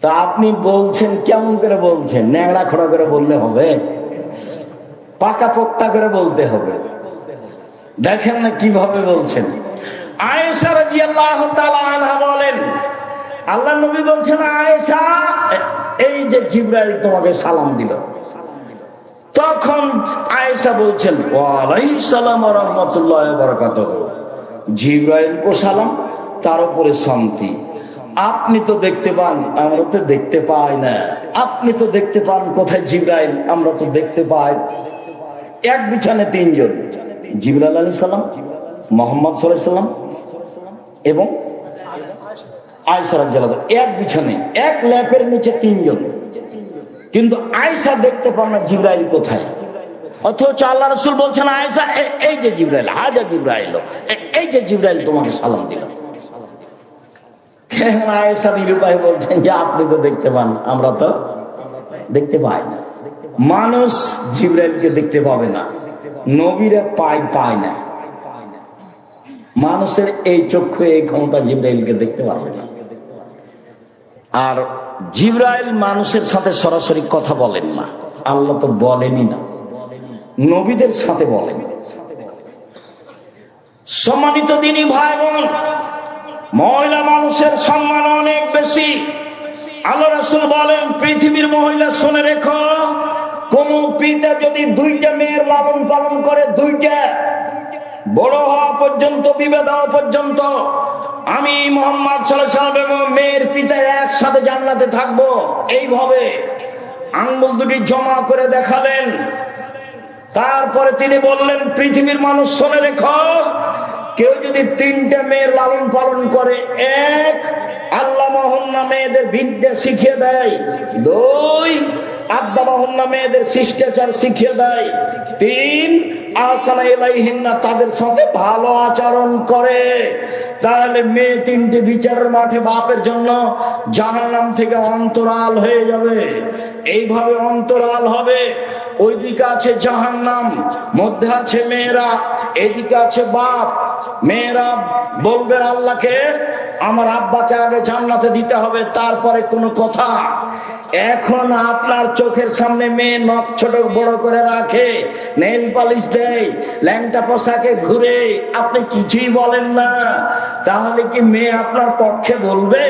তা আপনি বলছেন কেমন করে বলছেন? ন্যাংরা খোড়া করে বললে হবে? পাকা পোক্তা করে বলতে হবে। দেখেন না কিভাবে বলছেন। আয়েশা রাদিয়াল্লাহু তাআলা আনহা বলেন, আল্লাহ নবী বলছেন, আয়েশা এই যে জিবরাইল তোমাকে সালাম দিল, তখন আয়েশা বলছেন, ওয়া আলাইহিস সালাম ওয়া রাহমাতুল্লাহি ওয়া বারাকাতুহু, জিবরাইল কো সালাম, তার উপরে শান্তি। আপনি তো দেখতে পান, আমরা তো দেখতে পাই না। আপনি তো দেখতে পান, কোথায় জিবরাইল? আমরা তো দেখতে পাই। এক বিছানে তিনজন, জিবরাইল আলাইহিস সালাম, মুহাম্মদ সাল্লাল্লাহু আলাইহি সাল্লাম এবং আয়েশা রাদিয়াল্লাহু আনহা, এক বিছানে, এক ল্যাপের নিচে তিনজন। কিন্তু আয়েশা দেখতে পান না জিবরাইল কোথায়। অথচ আল্লাহ রাসূল বলছেন, আয়েশা এই যে জিবরাইল, হাজা জিবরাইল, এই যে জিবরাইল তোমাকে সালাম দিল। আয়েশা নিরুপায় বলছেন যে আপনি তো দেখতে পান, আমরা তো দেখতে পাই না। মানুষ জিবরাইলকে দেখতে পাবে না, নবীরা পায় না। মানুষের এই চক্ষু, এই ক্ষমতা জিবরাইলকে দেখতে পারবে না। আর জিবরাইল মানুষের সাথে সরাসরি কথা বলেন না, আল্লাহ তো বলেনই না, নবীদের সাথে বলেন। সম্মানিত দিনী ভাই বোন, মহিলা মানুষের সম্মান অনেক বেশি। আল্লাহ রাসূল বলেন, পৃথিবীর মহিলা শুনে রেখো, কোন পিতা যদি দুইটা মেয়ের লালন পালন করে, দুইটা বড় হওয়া পর্যন্ত, বিবাহ হওয়া পর্যন্ত, আমি মুহাম্মদ সাল্লাল্লাহু আলাইহি ওয়াসাল্লাম এবং মেয়ের পিতা একসাথে জান্নাতে থাকবো। এইভাবে আঙ্গুল দুটি জমা করে দেখালেন। তারপরে তিনি বললেন, পৃথিবীর মানুষ শুনে রেখো, কেউ যদি তিনটা মেয়ের লালন পালন করে, এক, আল্লাহ মহন্না মেয়েদের বিদ্যা শিখিয়ে দেয়, দুই, আদ্দা মহন্না মেয়েদের শিষ্টাচার শিখিয়ে দেয়, তিন, আহসানা ইলাইহিন্না তাদের সাথে ভালো আচরণ করে, তাহলে মেয়ে তিনটে বিচারের মাঠে বাপের জন্য জাহান্নাম থেকে অন্তরাল হয়ে যাবে। এইভাবে অন্তরাল হবে। ওইদিকে আছে জাহান্নাম, মধ্যে আছে মেয়েরা, এদিকে আছে বাপ। মেয়েরা বলবেন আল্লাহকে, আমার আব্বাকে আগে জান্নাতে দিতে হবে, তারপরে কোনো কথা। এখন আপনার চোখের সামনে মেয়ে নখ ছোট বড় করে রাখে, নেল পালিশ দেয়, ল্যাংটা পোশাকে ঘুরে, আপনি কিছুই বলেন না, তাহলে কি মেয়ে আপনার পক্ষে বলবে?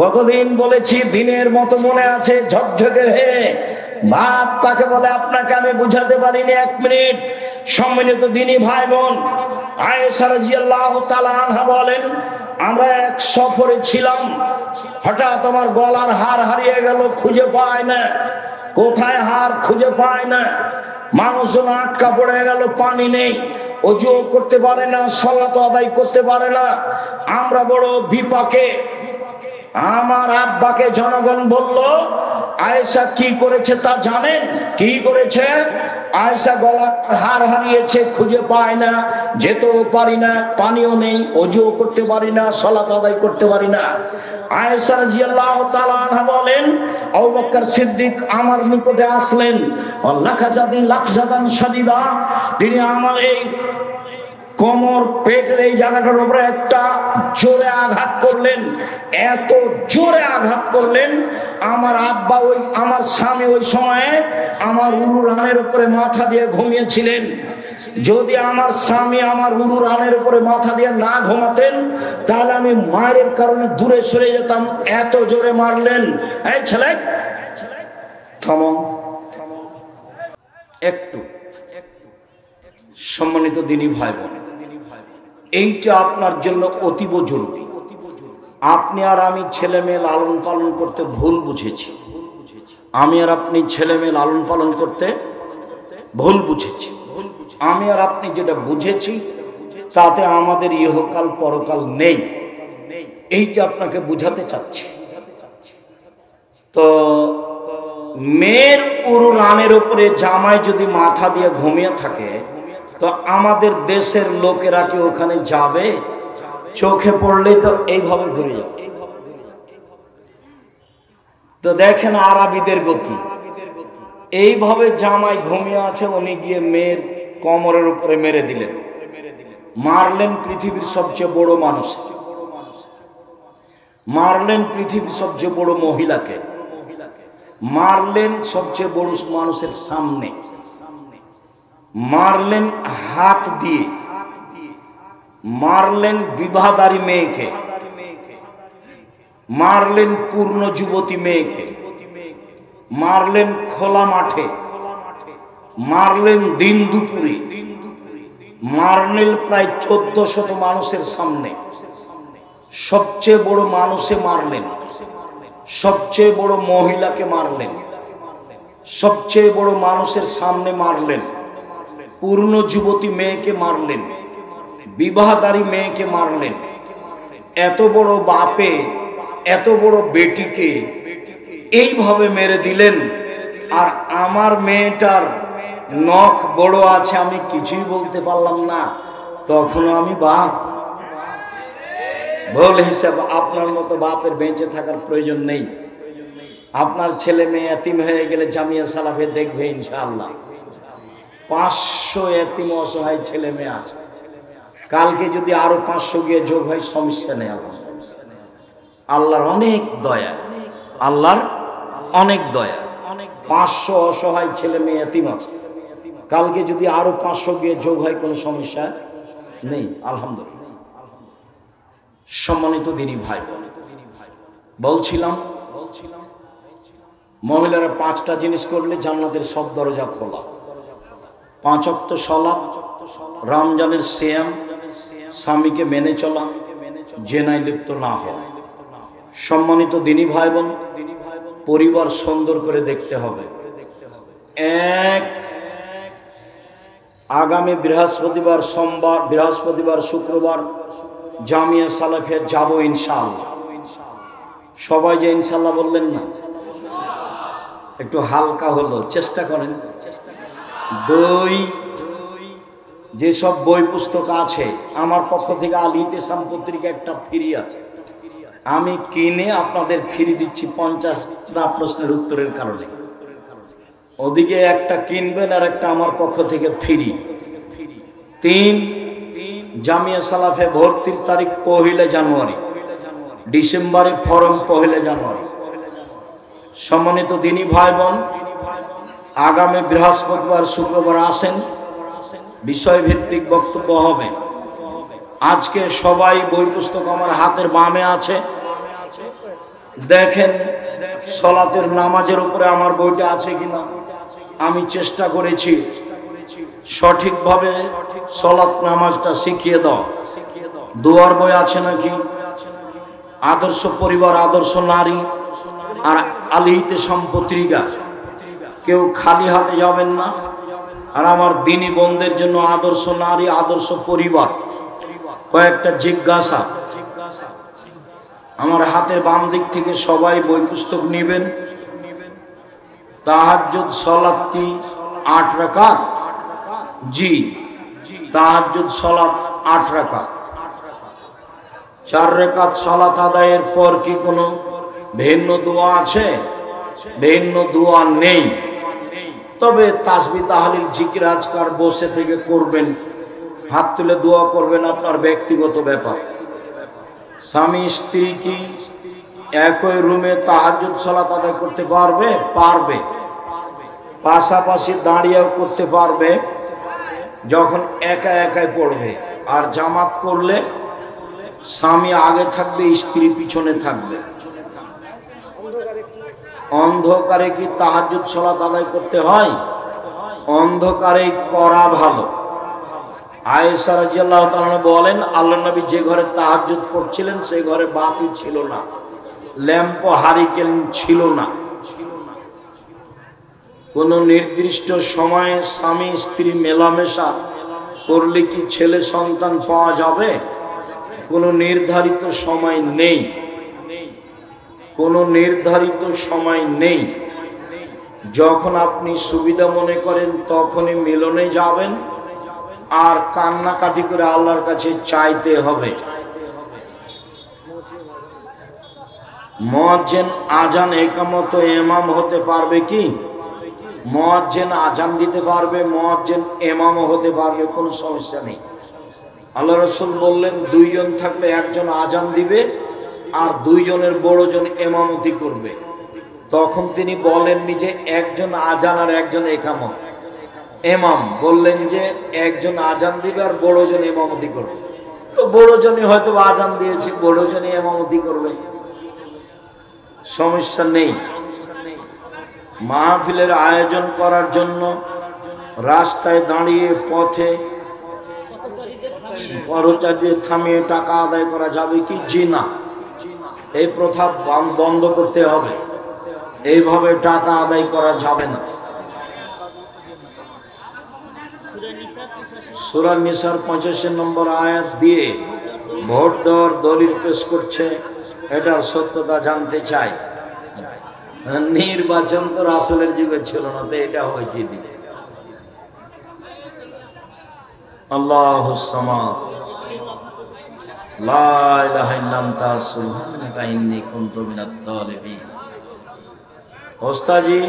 কতদিন বলেছি, দিনের মতো মনে আছে, ঝকঝকে হয়ে। বাপ কাকে বলে আপনাকে আমি বুঝাতে পারিনি, এক মিনিট। সম্মানিত দিনী ভাই বোন, আয়েশা রাদিয়াল্লাহু তাআলা আনহা বলেন, আমরা এক সফরে ছিলাম, হঠাৎ আমার গলার হার হারিয়ে গেল, খুঁজে পায় না, কোথায় হার খুঁজে পায় না। মানুষজন আটকা পড়ে গেল, পানি নেই, ওযু করতে পারে না, সালাত আদায় করতে পারে না। আমরা বড় বিপাকে। আমার আব্বাকে জনগণ বলল, আয়েশা কি করেছে তা জানেন? কি করেছে? আয়েশা গলার হার হারিয়েছে, খুঁজে পায় না, যেতেও পারি না, পানিও নেই, ওযুও করতে পারি না, সালাত আদায় করতে পারি না। আয়েশা রাদিয়াল্লাহু তাআলা আনহা বলেন, আবু বকর সিদ্দিক আমার নিকটে আসলেন, লাকজাদান শাদীদা, তিনি আমার এই কোমর, পেটের এই জায়গাটার উপরে একটা জোরে আঘাত করলেন, এত জোরে আঘাত করলেন, আমার আব্বা, ওই আমার স্বামী ওই সময়ে আমার উরু রানের উপরে মাথা দিয়ে ঘুমিয়েছিলেন। যদি আমার স্বামী আমার উরু রানের উপরে মাথা দিয়ে না ঘুমাতেন, তাহলে আমি মায়ের কারণে দূরে সরে যেতাম, এত জোরে মারলেন। এই ছেলে, থামো একটু। সম্মানিত দিনী ভাই বোন, এইটা আপনার জন্য অতীব জরুরি। আপনি আর আমি ছেলে মেয়ে লালন পালন করতে ভুল বুঝেছি, আমি আর আপনি ছেলে মেয়ে লালন পালন করতে ভুল বুঝেছি। আমি আর আপনি যেটা বুঝেছি, তাতে আমাদের ইহকাল পরকাল নেই, এইটা আপনাকে বুঝাতে চাচ্ছি। তো মেয়ের উরু রানের উপরে জামাই যদি মাথা দিয়ে ঘুমিয়ে থাকে, তো আমাদের দেশের লোকেরা কি ওখানে যাবে? চোখে পড়লেই তো এইভাবে ঘুরে যাবে। তো দেখেন আরবিদের গতি, এইভাবে জামাই ঘুমিয়ে আছে, উনি গিয়ে মেয়ের কোমরের উপরে মেরে দিলেন, মারলেন পৃথিবীর সবচেয়ে বড় মানুষ, মারলেন পৃথিবীর সবচেয়ে বড় মহিলাকে, মারলেন সবচেয়ে বড় মানুষের সামনে, মারলেন হাত দিয়ে, মারলেন বিবাহদারী মেয়েকে, মারলেন পূর্ণ যুবতী মেয়েকে, মারলেন খোলা মাঠে, মারলেন দিন দুপুরে, মারলেন প্রায় 1400 মানুষের সামনে। সবচেয়ে বড় মানুষে মারলেন, সবচেয়ে বড় মহিলাকে মারলেন, সবচেয়ে বড় মানুষের সামনে মারলেন, পূর্ণ যুবতী মেয়েকে মারলেন, বিবাহদারী মেয়েকে মারলেন। এত বড় বাপে এত বড় বেটিকে এইভাবে মেরে দিলেন। আর আমার মেয়েটার নখ বড় আছে, আমি কিছুই বলতে পারলাম না, তখনও আমি বাপ। ভুল হিসাব। আপনার মতো বাপের বেঁচে থাকার প্রয়োজন নেই। আপনার ছেলে মেয়ে এতিম হয়ে গেলে জামিয়া সালাফে দেখবে ইনশাআল্লাহ 500 এতিম অসহায় ছেলে মেয়ে আছে। কালকে যদি আরো 500 গিয়ে যোগ হয়, সমস্যা নেই। আল্লাহর অনেক দয়া, আল্লাহর অনেক দয়া। 500 অসহায় ছেলে মেয়ে এতিম আছে। কালকে যদি আরো 500 গিয়ে যোগ হয় কোনো সমস্যা নেই, আলহামদুলিল্লাহ। সম্মানিত দিনী ভাই, বলছিলাম মহিলারা 5টা জিনিস করলে জান্নাতের সব দরজা খোলা। 5 ওয়াক্ত সালাত, রমজানের সিয়াম, স্বামীকে মেনে চলা, জেনায় লিপ্ত না হওয়া। সম্মানিত দিনী ভাই বোন, পরিবার সুন্দর করে দেখতে হবে। আগামী বৃহস্পতিবার, সোমবার, বৃহস্পতিবার, শুক্রবার জামিয়া সালাফিয়া যাব ইনশাআল্লাহ। সবাই যে ইনশাআল্লাহ বললেন না, একটু হালকা হলো, চেষ্টা করেন। 2, যেসব বই পুস্তক আছে আমার পক্ষ থেকে আল ইতিসাম পত্রিকা একটা ফ্রি আছে, আমি কিনে আপনাদের ফ্রি দিচ্ছি 50টা প্রশ্নের উত্তরের কারণে। ওদিকে একটা কিনবেন আর একটা আমার পক্ষ থেকে ফ্রি। 3, জামিয়া সালাফে ভর্তির তারিখ 1 জানুয়ারি, ডিসেম্বরে ফরম 1 জানুয়ারি। সম্মানিত দিনী ভাই বোন, আগামী বৃহস্পতিবার, শুক্রবার আসেন, বিষয়ভিত্তিক বক্তব্য হবে। আজকে সবাই বই পুস্তক আমার হাতের বামে আছে, দেখেন সলাতের নামাজের উপরে আমার বইটা আছে কিনা। আমি চেষ্টা করেছি সঠিকভাবে সলাত নামাজটা শিখিয়ে দাও। দোয়ার বই আছে নাকি, আদর্শ পরিবার, আদর্শ নারী, আর আল ইতিসাম পত্রিকা। কেউ খালি হাতে যাবেন না। আর আমার দিনী বোনদের জন্য আদর্শ নারী, আদর্শ পরিবার, কয়েকটা জিজ্ঞাসা। আমার হাতের বাম দিক থেকে সবাই বই পুস্তক নেবেন। তাহাজ্জুদ সালাত কি 8 রাকাত? জি, তাহাজ্জুদ সালাত 8 রাকাত। 4 রাকাত সালাত আদায়ের পর কি কোনো ভিন্ন দোয়া আছে? ভিন্ন দোয়া নেই। তবে তাসবিহ, তাহলিল, জিকির, আজকার বসে থেকে করবেন, হাত তুলে দোয়া করবেন, আপনার ব্যক্তিগত ব্যাপার। স্বামী স্ত্রী কি একই রুমে তাহাজ্জুদ সালাত আদায় করতে পারবে? পারবে। পাশাপাশি দাঁড়িয়েও করতে পারবে, যখন একা একাই পড়বে। আর জামাত করলে স্বামী আগে থাকবে, স্ত্রী পিছনে থাকবে। অন্ধকারে কি তাহাজ্জুদ সালাত আদায় করতে হয়? অন্ধকারে করা ভালো। আয়েশা রাদিয়াল্লাহু তাআলা বলেন, আল্লাহর নবী যে ঘরে তাহাজ্জুদ পড়ছিলেন সেই ঘরে বাতি ছিল না, ল্যাম্প, হারিকেন ছিল না। কোন নির্দিষ্ট সময়ে স্বামী স্ত্রী মেলামেশা করলে কি ছেলে সন্তান পাওয়া যাবে? কোনো নির্ধারিত সময় নেই, কোনো নির্ধারিত সময় নেই। যখন আপনি সুবিধা মনে করেন তখনই মিলনে যাবেন, আর কান্নাকাটি করে আল্লাহর কাছে চাইতে হবে। মুয়াজ্জিন আজান, ইকামত, ইমাম হতে পারবে কি? মুয়াজ্জিন আজান দিতে পারবে, মুয়াজ্জিন ইমামও হতে পারবে, কোনো সমস্যা নেই। আল্লাহ রাসূল বললেন, 2 জন থাকলে একজন আজান দিবে আর 2 জনের বড়জন ইমামতি করবে। তখন তিনি বলেননি যে একজন আজান আর একজন ইকামত। ইমাম বললেন যে একজন আজান দিবে আর বড়জন ইমামতি করবে। তো বড়জনই হয়তো আজান দিয়েছে, বড়জনই ইমামতি করবে, সমস্যা নেই। মাহফিলের আয়োজন করার জন্য রাস্তায় দাঁড়িয়ে, পথে পথচারীদের থামিয়ে টাকা আদায় করা যাবে কি? জি না, এই প্রথা বন্ধ করতে হবে। এইভাবে টাকা আদায় করা যাবে না। সূরা নিসার 85 নম্বর আয়াত দিয়ে ভোট দেওয়ার দলিল পেশ করছে, এটার সত্যতা জানতে চাই। নির্বাচন তো রাসূলের যুগে ছিল না, তো এটা হয় কি দিয়ে? আল্লাহুস সামাদ, লা ইলাহা ইল্লা আনতা সুবহানাকা ইন্নী কুনতু মিনাত তালিবিন। ওস্তাজি,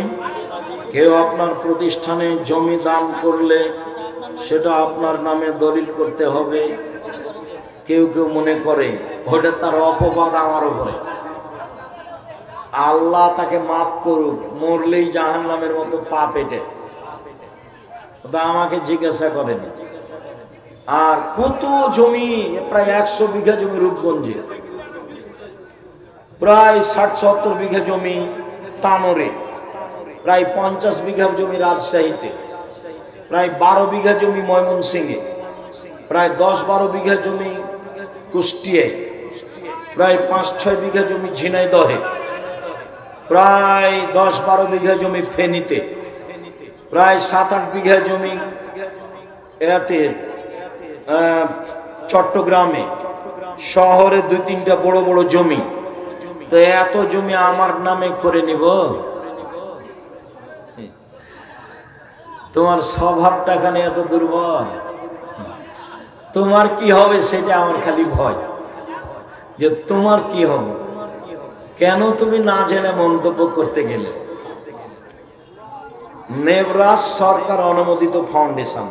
কেউ আপনার প্রতিষ্ঠানে জমি দান করলে সেটা আপনার নামে দলিল করতে হবে। কেউ কেউ মনে করে ওটা তার অপবাদ আমার উপরে। আল্লাহ তাকে মাফ করুক, মরলেই জাহান্নামের মতো পা পেটে, তা আমাকে জিজ্ঞাসা করেনি। আর কত জমি, প্রায় 100 বিঘা জমি রূপগঞ্জে, প্রায় 60-70 বিঘা জমি তানোরে, প্রায় 50 বিঘা জমি রাজশাহীতে, প্রায় 12 বিঘা জমি ময়মনসিংহে, প্রায় 10-12 বিঘা জমি কুষ্টিয়ায়, প্রায় 5-6 বিঘা জমি ঝিনাইদহে, প্রায় 10-12 বিঘা জমি ফেনীতে, প্রায় 7-8 বিঘা জমি এতে চট্টগ্রামে, শহরে 2-3টা বড় বড় জমি। তো এত জমি আমার নামে করে নিব? তোমার স্বভাবটা খানে এত দুর্বল, তোমার কি হবে সেটা আমার খালি ভয়, যে তোমার কি হবে, কেন তুমি না জেনে মন্তব্য করতে গেলে। নেবরাস সরকার অনুমোদিত ফাউন্ডেশন,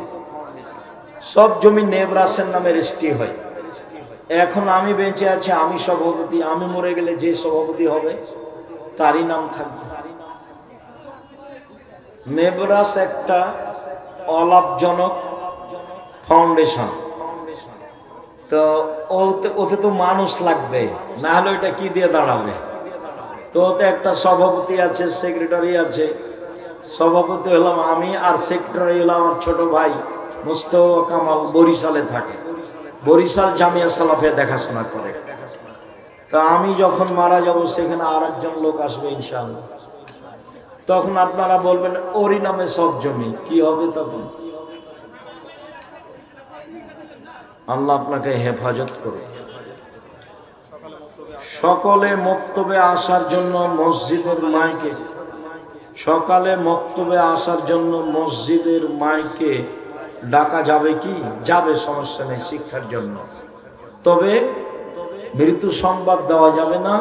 সব জমি নেবরাসের নামে রেজিস্ট্রি হয়। এখন আমি বেঁচে আছি, আমি সভাপতি, আমি মরে গেলে যে সভাপতি হবে তারই নাম থাকবে। নেবরাস একটা অলাভজনক ফাউন্ডেশন, তো ওতে তো মানুষ লাগবে, না হলে ওইটা কি দিয়ে দাঁড়াবে? তো ওতে একটা সভাপতি আছে, সেক্রেটারি আছে। সভাপতি হলাম আমি, আর সেক্রেটারি হলাম আমার ছোট ভাই মুস্তফা কামাল, বরিশালে থাকে, বরিশাল জামিয়া সালাফে দেখাশোনা করে। তা আমি যখন মারা যাব সেখানে আর একজন লোক আসবে ইনশাআল্লাহ, তখন আপনারা বলবেন ওরই নামে সব জমি, কি হবে তখন? আল্লাহ আপনাকে হেফাজত করে। সকলে মক্তবে আসার জন্য মসজিদের মাইকে, সকালে মক্তবে আসার জন্য মসজিদের মাইকে ডাকা যাবে কি? যাবে, সমস্যা নেই, শিক্ষার জন্য। তবে মৃত্যু সংবাদ দেওয়া যাবে না,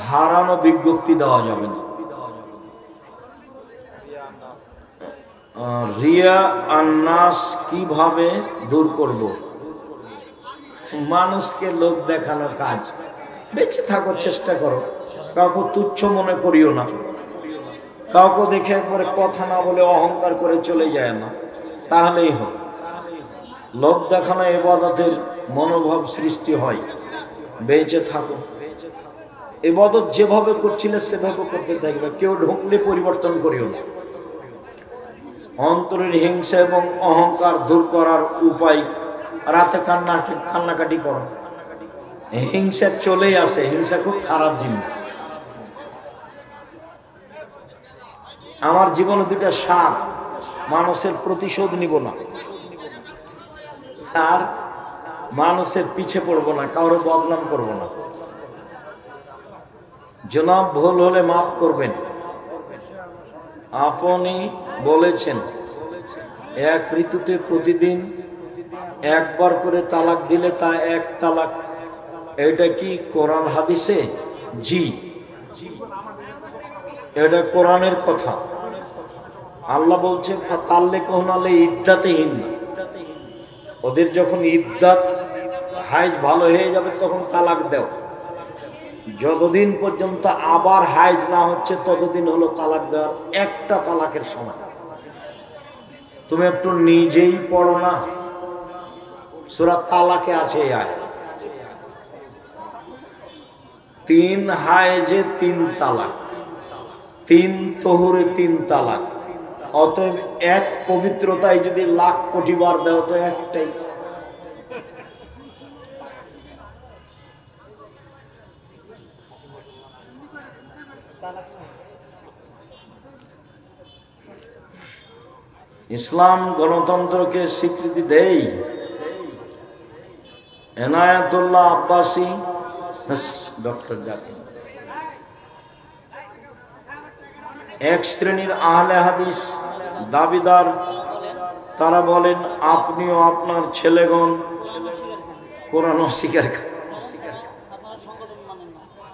হারানো বিজ্ঞপ্তি দেওয়া যাবে না। রিয়া আর নাস কিভাবে দূর করব? মানুষকে লোক দেখানোর কাজ। বেঁচে থাকো, চেষ্টা করো, কাউকে তুচ্ছ মনে করিও না, কাউকে দেখে একবারে কথা না বলে অহংকার করে চলে যায় না, তাহলেই হয়। লোক দেখানো ইবাদতের মনোভাব সৃষ্টি হয়। বেঁচে থাকো, ইবাদত যেভাবে করছিলে সেভাবে করতে থাকবে, কেউ ঢুকলে পরিবর্তন করিও না। অন্তরের হিংসা এবং অহংকার দূর করার উপায়, রাতে কান্নাকাটি করো। হিংসা চলেই আসে, হিংসা খুব খারাপ জিনিস। আমার জীবনে দুটা সাপ, মানুষের প্রতিশোধ নিব না, আর মানুষের পিছে পড়বো না, কারো বদনাম করব না। জনাব, ভুল হলে মাফ করবেন। আপনি বলেছেন এক ঋতুতে প্রতিদিন একবার করে তালাক দিলে তা এক তালাক, এটা কি কোরআন হাদিসে? জি, এটা কোরআনের কথা। আল্লাহ বলছে ফাতাল্লিকুহুন্না ইদ্দাতিহিন, ওদের যখন ইদ্দাত হাইজ ভালো হয়ে যাবে তখন তালাক দাও। যতদিন পর্যন্ত আবার হাইজ না হচ্ছে ততদিন হলো তালাক দেওয়ার একটা তালাকের সময়। তুমি একটু নিজেই পড়ো না, সূরা তালাকে আছে এই আয়াত, 3 হাইজে 3 তালাক, 3 তোহরে 3 তালাক। অতএব এক পবিত্রতায় যদি লাখ কোটি বার দেও তো একটাই। ইসলাম গণতন্ত্রকে স্বীকৃতি দেয়। এনায়েতুল্লাহ আব্বাসী, ডক্টর জাকির, এক শ্রেণীর আহলে হাদিস দাবিদার, তারা বলেন আপনিও আপনার ছেলেগণ কোরআন অস্বীকার করেন।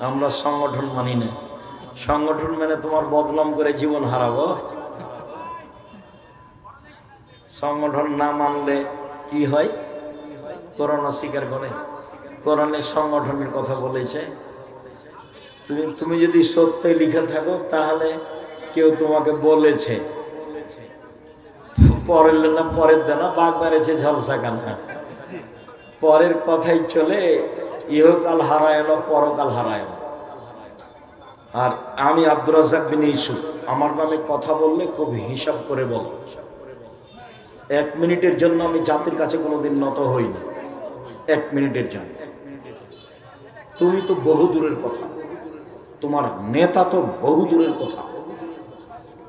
আমরা সংগঠন মানি না। সংগঠন মানে তোমার বদনাম করে জীবন হারাবো? সংগঠন না মানলে কি হয়? কোরআন অস্বীকার করে। কোরআনের সংগঠনের কথা বলেছে, তুমি যদি সত্যি লিখে থাকো তাহলে কেউ তোমাকে বলেছে, পরের না পরের দেনা বাঘ মেরেছে ঝলসা কান্না, পরের কথাই চলে, ইহকাল হারায় না পরকাল হারায় না। আর আমি আব্দুর রাজ্জাক বিন ইউসুফ, আমার নামে কথা বললে খুব হিসাব করে বল। 1 মিনিটের জন্য আমি জাতির কাছে কোনোদিন নত হইনি, 1 মিনিটের জন্য। তুমি তো বহু দূরের কথা, তোমার নেতা তো বহু দূরের কথা,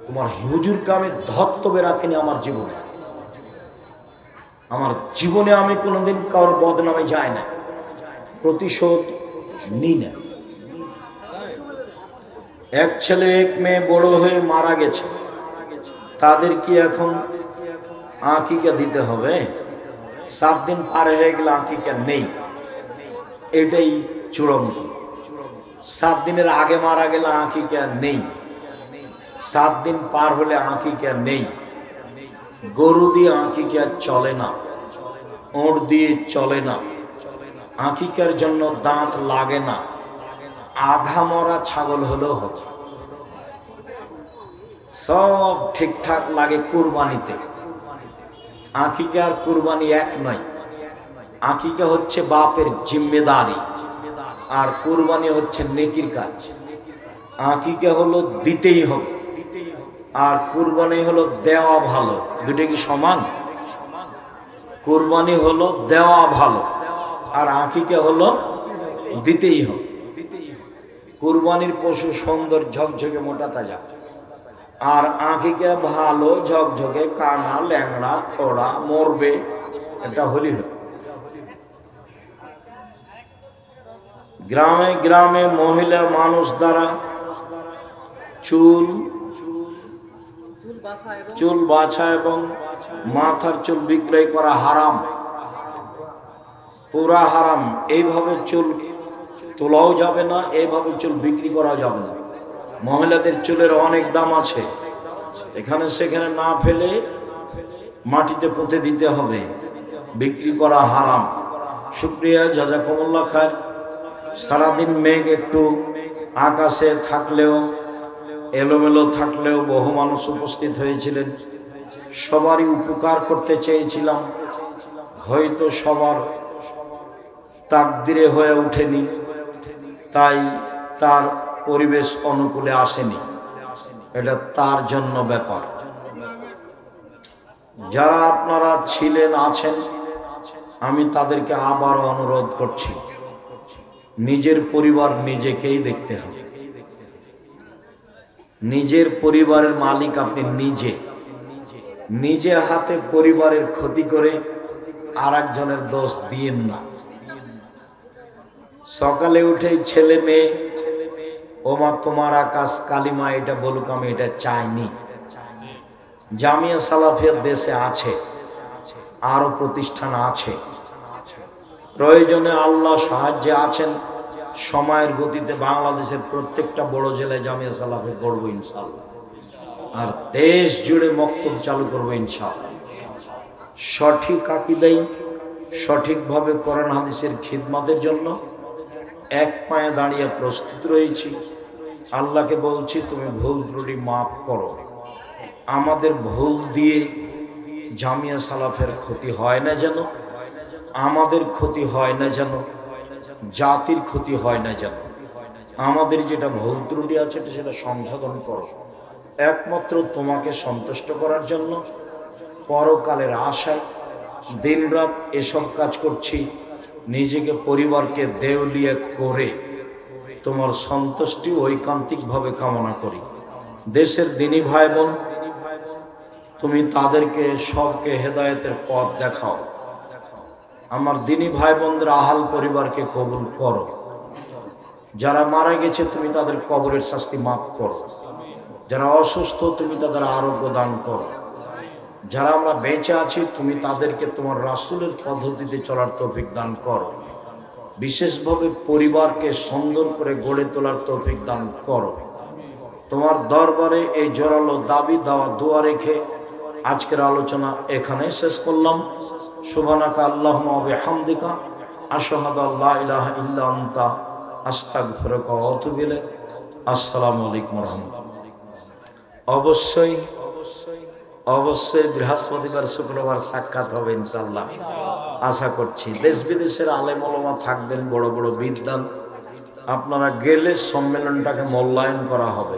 তোমার হুজুরকে আমি ধর্তব্যে রাখিনি আমার জীবনে। আমার জীবনে আমি কোনোদিন কারোর বদনামে যাই না, প্রতিশোধ নিই না। এক ছেলে এক মেয়ে বড় হয়ে মারা গেছে, তাদের কি এখন আকিকা দিতে হবে? 7 দিন পার হয়ে গেলে আকিকা নেই, এটাই চূড়ান্ত। 7 দিনের আগে মারা গেলে আকিকা নেই, 7 দিন পার হলে আকিকা নেই। গরু দিয়ে আকিকা চলে না, ওঁট দিয়ে চলে না, আকিকার জন্য দাঁত লাগে না, আধা মরা ছাগল হলেও হবে, সব ঠিকঠাক লাগে কুরবানিতে। আকিকা আর কুরবানি এক নয়, আকিকা হচ্ছে বাপের জিম্মেদারি, আর কুরবানি হচ্ছে নেকির কাজ। আকিকা হলো দিতেই হবে, আর কুরবানি হলো দেওয়া ভালো। দুটো কি সমান? কুরবানি হলো দেওয়া ভালো, আর আকিকা হলো দিতেই হবে। কুরবানির পশু সুন্দর ঝকঝকে মোটা তাজা, আর আকিকা ভালো ঝকঝকে কানা ল্যাংড়া খোড়া মরবে, এটা হলি হবে। গ্রামে গ্রামে মহিলা মানুষ দ্বারা চুল বাছা এবং মাথার চুল বিক্রয় করা হারাম, পুরা হারাম। এইভাবে চুল তোলাও যাবে না, এইভাবে চুল বিক্রি করা যাবে না। মহিলাদের চুলের অনেক দাম আছে, এখানে সেখানে না ফেলে মাটিতে পুঁতে দিতে হবে, বিক্রি করা হারাম। শুকরিয়া, জাযাকুমুল্লাহ খায়ের। সারাদিন মেঘ একটু আকাশে থাকলেও, এলোমেলো থাকলেও বহু মানুষ উপস্থিত হয়েছিলেন, সবারই উপকার করতে চেয়েছিলাম, হয়তো সবার তাকদিরে হয়ে ওঠেনি, তাই তার পরিবেশ অনুকূলে আসেনি, এটা তার জন্য ব্যাপার। যারা আপনারা ছিলেন আছেন, আমি তাদেরকে আবারও অনুরোধ করছি, নিজের পরিবার নিজেকেই দেখতে হবে। নিজের পরিবারের মালিক আপনি নিজে, নিজে হাতে পরিবারের ক্ষতি করে আর একজনের দোষ দিয়েন না। সকালে উঠেই ছেলে মেয়ে, ওমা তোমার আকাশ কালিমা এটা বলুক, আমি এটা চাইনি। জামিয়া সালাফিয়ার দেশে আছে, আরো প্রতিষ্ঠান আছে, প্রয়োজনে আল্লাহ সাহায্যে আছেন। সময়ের গতিতে বাংলাদেশের প্রত্যেকটা বড় জেলায় জামিয়া সালাফি করবো ইনশাআল্লাহ, আর দেশ জুড়ে মক্তব চালু করবো ইনশাআল্লাহ। সঠিক আকীদাই সঠিকভাবে কোরআন হাদিসের খিদমতের জন্য এক পায়ে দাঁড়িয়ে প্রস্তুত রয়েছি। আল্লাহকে বলছি, তুমি ভুল ত্রুটি মাফ করো, আমাদের ভুল দিয়ে জামিয়া সালাফের ক্ষতি হয় না যেন, আমাদের ক্ষতি হয় না যেন, জাতির ক্ষতি হয় না যেন। আমাদের যেটা ভুল ত্রুটি আছে সেটা সংশোধন করো, একমাত্র তোমাকে সন্তুষ্ট করার জন্য, পরকালের আশায় দিনরাত এসব কাজ করছি। নিজেকে পরিবারকে দেউলিয়া করে তোমার সন্তুষ্টি ঐকান্তিকভাবে কামনা করি। দেশের দিনী ভাই বোন, তুমি তাদেরকে সবকে হেদায়েতের পথ দেখাও। আমার দিনী ভাই বোনদের আহাল পরিবারকে কবুল করো। যারা মারা গেছে তুমি তাদের কবরের শাস্তি মাফ করো, যারা অসুস্থ তুমি তাদের আরোগ্য দান করো, যারা আমরা বেঁচে আছি তুমি তাদেরকে তোমার রাসূলের পদ্ধতিতে চলার তৌফিক দান করো। বিশেষভাবে পরিবারকে সুন্দর করে গড়ে তোলার তৌফিক দান করো। তোমার দরবারে এই জোরালো দাবি দেওয়া দোয়া রেখে আজকের আলোচনা এখানে শেষ করলাম। সুবহানাকা আল্লাহুম্মা ওয়া বিহামদিকা আশহাদু আল্লা ইলাহা ইল্লা আনতা আস্তাগফিরুকা ওয়া আতুবু ইলাইক। আসসালামু আলাইকুম ওয়া রাহমাতুল্লাহ। অবশ্যই অবশ্যই বৃহস্পতিবার শুক্রবার সাক্ষাৎ হবে ইনশাআল্লাহ, আশা করছি। দেশ বিদেশের আলেম ওলামা থাকবেন, বড় বড় বিদ্বান। আপনারা গেলে সম্মেলনটাকে মূল্যায়ন করা হবে,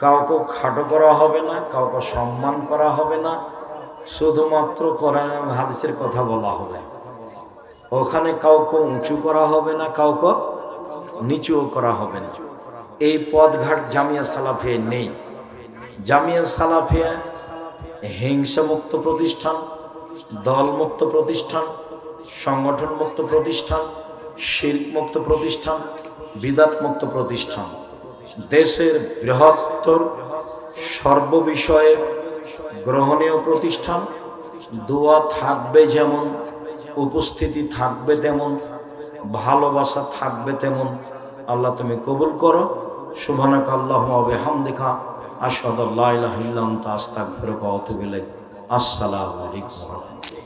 কাউকে খাটো করা হবে না, কাউকে সম্মান করা হবে না, শুধুমাত্র কোরআন এবং হাদিসের কথা বলা হবে। ওখানে কাউকে উঁচু করা হবে না, কাউকে নিচুও করা হবে না। এই পথঘাট জামিয়া সালাফিয়া নেই। জামিয়া সালাফিয়া হিংসামুক্ত প্রতিষ্ঠান, দলমুক্ত প্রতিষ্ঠান, সংগঠন মুক্ত প্রতিষ্ঠান, শিরক মুক্ত প্রতিষ্ঠান, বিদাত মুক্ত প্রতিষ্ঠান। দেশের বৃহত্তর সর্ববিষয়ে গ্রহণীয় প্রতিষ্ঠান। দোয়া থাকবে যেমন, উপস্থিতি থাকবে তেমন, ভালোবাসা থাকবে তেমন। আল্লাহ তুমি কবুল করো। সুবহানাকা আল্লাহুম্মা ওয়া বিহামদিকা আশহাদু আল্লা ইলাহা ইল্লা আনতা আস্তাগফিরুকা ওয়া আতুবু ইলাইক। আসসালামু আলাইকুম ওয়া রাহমাতুল্লাহ।